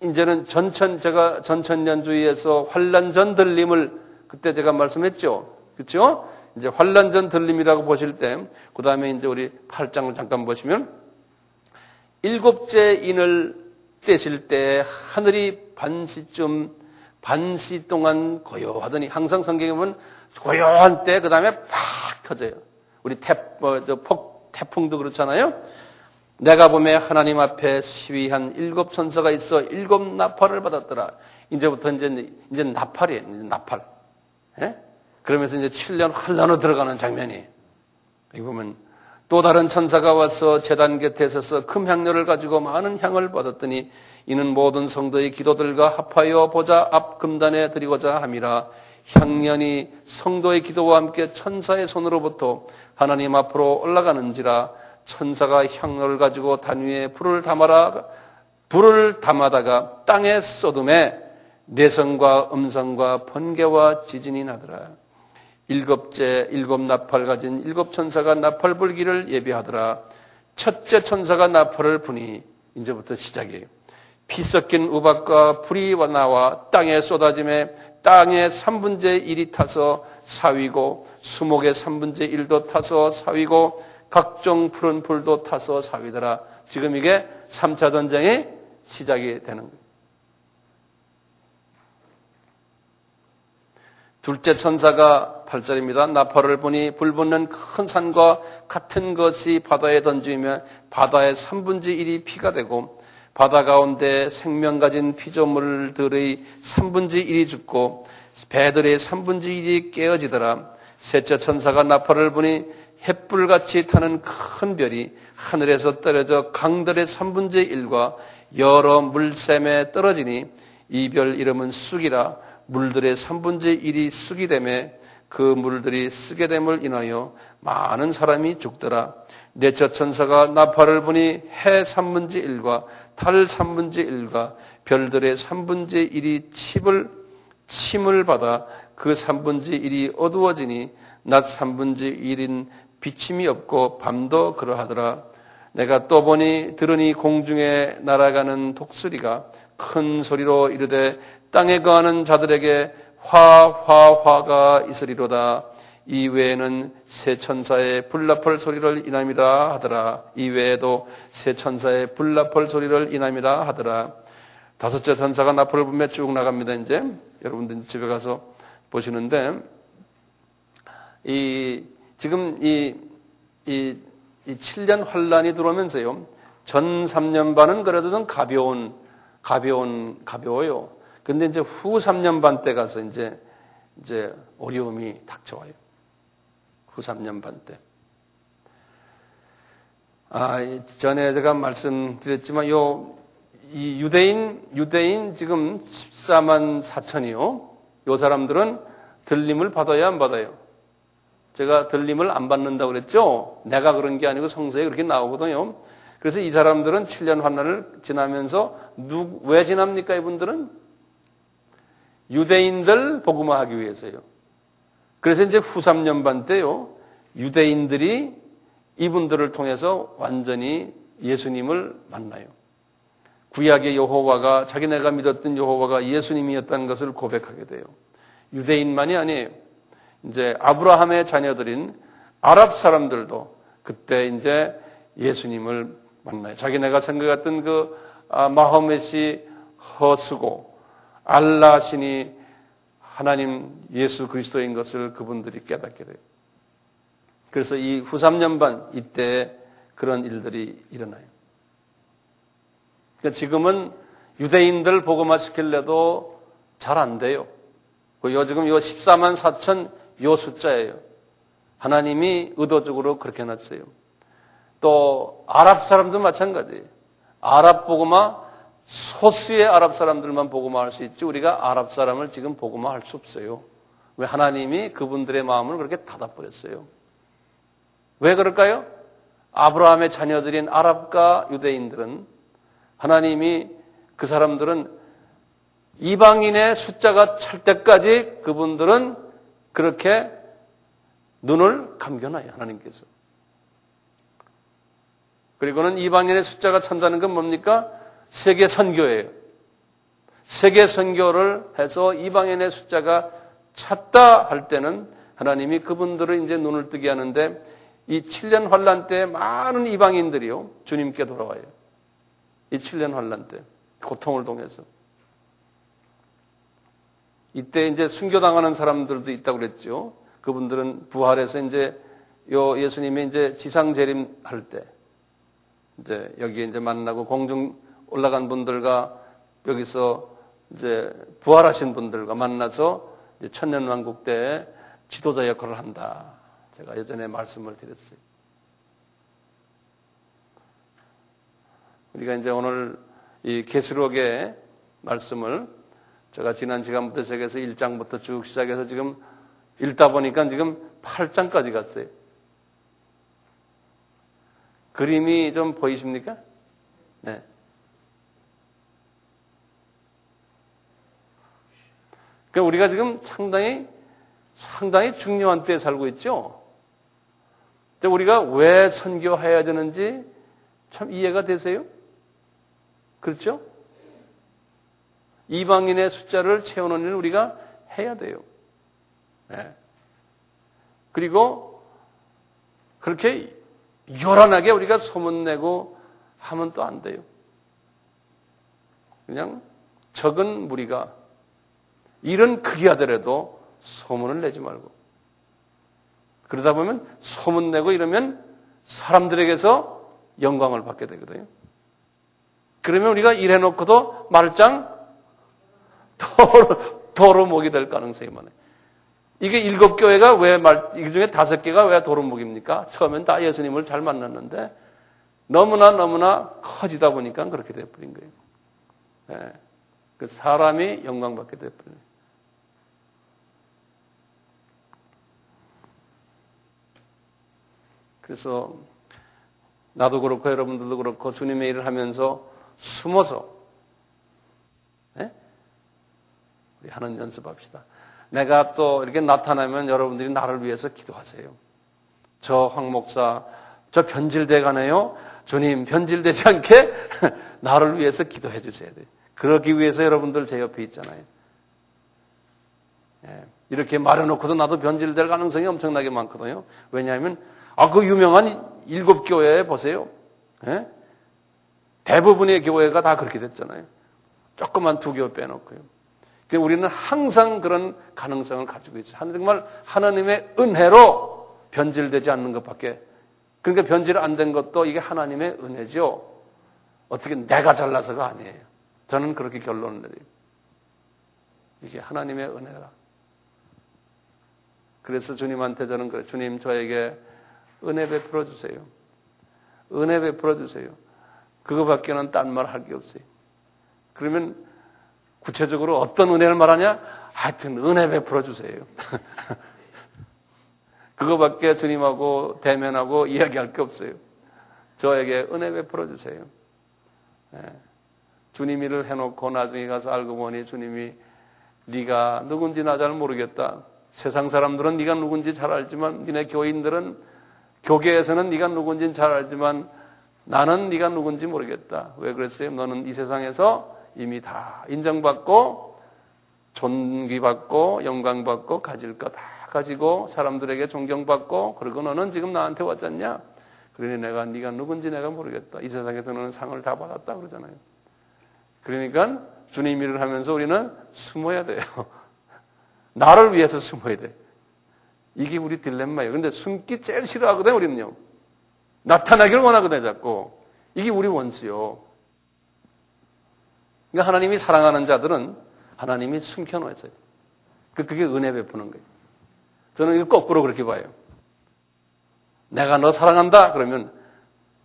이제는 제가 전천년주의에서 환란전 들림을 그때 제가 말씀했죠. 그렇죠? 이제 환란전 들림이라고 보실 때, 그 다음에 이제 우리 8장을 잠깐 보시면, 일곱째 인을 떼실 때 하늘이 반시 동안 고요하더니, 항상 성경에 보면 고요한 때, 그 다음에 팍 터져요. 우리 태풍도 그렇잖아요. 내가 보매 하나님 앞에 시위한 7 천사가 있어 7 나팔을 받았더라. 이제부터 이제 나팔이에요. 나팔. 예? 그러면서 이제 7년 환란으로 들어가는 장면이. 여기 보면 또 다른 천사가 와서 제단 곁에 서서 금향료를 가지고 많은 향을 받았더니 이는 모든 성도의 기도들과 합하여 보좌 앞 금단에 드리고자 함이라. 향년이 성도의 기도와 함께 천사의 손으로부터 하나님 앞으로 올라가는지라. 천사가 향로를 가지고 단 위에 불을 담아다가 땅에 쏟음에 내성과 음성과 번개와 지진이 나더라. 7 나팔 가진 7 천사가 나팔 불기를 예비하더라. 첫째 천사가 나팔을 부니 이제부터 시작이에요. 피 섞인 우박과 불이 나와 땅에 쏟아짐에 땅의 3분의 1이 타서 사위고 수목의 3분의 1도 타서 사위고 각종 푸른 풀도 타서 사위더라. 지금 이게 3차 전쟁이 시작이 되는 거예요. 둘째 천사가 8절입니다. 나팔을 부니 불붙는 큰 산과 같은 것이 바다에 던지며 바다의 3분의 1이 피가 되고 바다 가운데 생명 가진 피조물들의 3분의 1이 죽고 배들의 3분의 1이 깨어지더라. 셋째 천사가 나팔을 부니 햇불같이 타는 큰 별이 하늘에서 떨어져 강들의 3분의 1과 여러 물샘에 떨어지니 이 별 이름은 쑥이라. 물들의 3분의 1이 쑥이 되매 그 물들이 쓰게 됨을 인하여 많은 사람이 죽더라. 넷째 천사가 나팔을 부니 해 3분의 1과 달 3분의 1과 별들의 3분의 1이 침을 받아 그 3분의 1이 어두워지니 낮 3분의 1인 비침이 없고 밤도 그러하더라. 내가 또 들으니 공중에 날아가는 독수리가 큰 소리로 이르되 땅에 거하는 자들에게 화가 있으리로다. 이 외에는 세 천사의 불나팔 소리를 인함이라 하더라. 이 외에도 세 천사의 불나팔 소리를 인함이라 하더라. 다섯째 천사가 나팔을 불며 쭉 나갑니다. 이제 여러분들 집에 가서 보시는데 지금 이 7년 환란이 들어오면서요. 전 3년 반은 그래도 좀 가벼워요. 근데 이제 후 3년 반 때 가서 이제 어려움이 닥쳐와요. 후 3년 반 때. 전에 제가 말씀드렸지만 이 유대인 지금 14만 4천이요. 요 사람들은 들림을 받아야 안 받아요? 제가 들림을 안 받는다고 그랬죠? 내가 그런 게 아니고 성서에 그렇게 나오거든요. 그래서 이 사람들은 7년 환난을 지나면서 왜 지납니까? 이분들은 유대인들 복음화하기 위해서요. 그래서 이제 후 3년 반 때요. 유대인들이 이분들을 통해서 완전히 예수님을 만나요. 구약의 여호와가 자기네가 믿었던 여호와가 예수님이었다는 것을 고백하게 돼요. 유대인만이 아니에요. 이제 아브라함의 자녀들인 아랍 사람들도 그때 이제 예수님을 만나요. 자기네가 생각했던 그 마호멧이 허수고 알라 신이 하나님 예수 그리스도인 것을 그분들이 깨닫게 돼요. 그래서 이 후 3년 반 이때 그런 일들이 일어나요. 그러니까 지금은 유대인들 복음화 시킬래도 잘 안 돼요. 지금 14만 4천 요 숫자예요. 하나님이 의도적으로 그렇게 해놨어요. 또 아랍 사람도 마찬가지예요. 아랍 복음화 소수의 아랍 사람들만 복음화할 수 있지 우리가 아랍 사람을 지금 복음화할 수 없어요. 왜? 하나님이 그분들의 마음을 그렇게 닫아버렸어요. 왜 그럴까요? 아브라함의 자녀들인 아랍과 유대인들은 하나님이 그 사람들은 이방인의 숫자가 찰 때까지 그분들은 그렇게 눈을 감겨놔요. 하나님께서. 그리고는 이방인의 숫자가 찬다는 건 뭡니까? 세계 선교예요. 세계 선교를 해서 이방인의 숫자가 찼다 할 때는 하나님이 그분들을 이제 눈을 뜨게 하는데 이 7년 환란 때 많은 이방인들이요 주님께 돌아와요. 이 7년 환란 때 고통을 통해서 이때 이제 순교당하는 사람들도 있다고 그랬죠. 그분들은 부활해서 이제 예수님이 이제 지상 재림할 때 이제 여기에 이제 만나고 공중 올라간 분들과 여기서 이제 부활하신 분들과 만나서 이제 천년왕국 때 지도자 역할을 한다. 제가 예전에 말씀을 드렸어요. 우리가 이제 오늘 이 계시록의 말씀을 제가 지난 시간부터 시작해서 1장부터 쭉 시작해서 지금 읽다 보니까 지금 8장까지 갔어요. 그림이 좀 보이십니까? 네. 그러니까 우리가 지금 상당히 중요한 때에 살고 있죠. 우리가 왜 선교해야 되는지 참 이해가 되세요? 그렇죠? 이방인의 숫자를 채우는 일을 우리가 해야 돼요. 네. 그리고 그렇게 요란하게 우리가 소문내고 하면 또 안 돼요. 그냥 적은 무리가 일은 크게 하더라도 소문을 내지 말고 그러다 보면 소문내고 이러면 사람들에게서 영광을 받게 되거든요. 그러면 우리가 일해놓고도 말짱 도루묵이 될 가능성이 많아요. 이게 7교회가 이 중에 5개가 왜 도루묵입니까? 처음엔 다 예수님을 잘 만났는데 너무나 커지다 보니까 그렇게 되어버린 거예요. 네. 그 사람이 영광받게 되어버린 거예요. 그래서 나도 그렇고 여러분들도 그렇고 주님의 일을 하면서 숨어서 네? 우리 하는 연습합시다. 내가 또 이렇게 나타나면 여러분들이 나를 위해서 기도하세요. 저 황 목사 저 변질돼 가네요. 주님 변질되지 않게 나를 위해서 기도해 주셔야 돼요. 그러기 위해서 여러분들 제 옆에 있잖아요. 예, 이렇게 말해놓고도 나도 변질될 가능성이 엄청나게 많거든요. 왜냐하면 그 유명한 7교회 보세요. 예? 대부분의 교회가 다 그렇게 됐잖아요. 조그만 2교회 빼놓고요. 그러니까 우리는 항상 그런 가능성을 가지고 있어요. 정말 하나님의 은혜로 변질되지 않는 것밖에. 그러니까 변질 안 된 것도 이게 하나님의 은혜죠. 어떻게 내가 잘나서가 아니에요. 저는 그렇게 결론을 내려요. 이게 하나님의 은혜다. 그래서 주님한테 저는 그래요. 주님 저에게 은혜 베풀어 주세요. 은혜 베풀어 주세요. 그거밖에는 딴 말 할 게 없어요. 그러면 구체적으로 어떤 은혜를 말하냐? 하여튼 은혜 베풀어 주세요. 그거밖에 주님하고 대면하고 이야기할 게 없어요. 저에게 은혜 베풀어 주세요. 네. 주님 일을 해놓고 나중에 가서 알고 보니 주님이 네가 누군지 나 잘 모르겠다. 세상 사람들은 네가 누군지 잘 알지만 니네 교인들은 교계에서는 네가 누군지는 잘 알지만 나는 네가 누군지 모르겠다. 왜 그랬어요? 너는 이 세상에서 이미 다 인정받고 존귀받고 영광받고 가질 거 다 가지고 사람들에게 존경받고 그리고 너는 지금 나한테 왔잖냐? 그러니 내가 네가 누군지 내가 모르겠다. 이 세상에서 너는 상을 다 받았다 그러잖아요. 그러니까 주님 일을 하면서 우리는 숨어야 돼요. 나를 위해서 숨어야 돼. 이게 우리 딜레마예요. 그런데 숨기 제일 싫어하거든요, 우리는요. 나타나기를 원하거든요, 자꾸. 이게 우리 원수요. 그러니까 하나님이 사랑하는 자들은 하나님이 숨겨놓았어요. 그게 은혜 베푸는 거예요. 저는 이거 거꾸로 그렇게 봐요. 내가 너 사랑한다? 그러면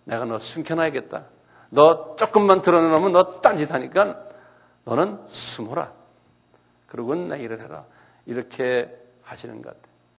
내가 너 숨겨놔야겠다. 너 조금만 드러내놓으면 너 딴짓하니까 너는 숨어라. 그러고 내 일을 해라. 이렇게 하시는 것 같아요.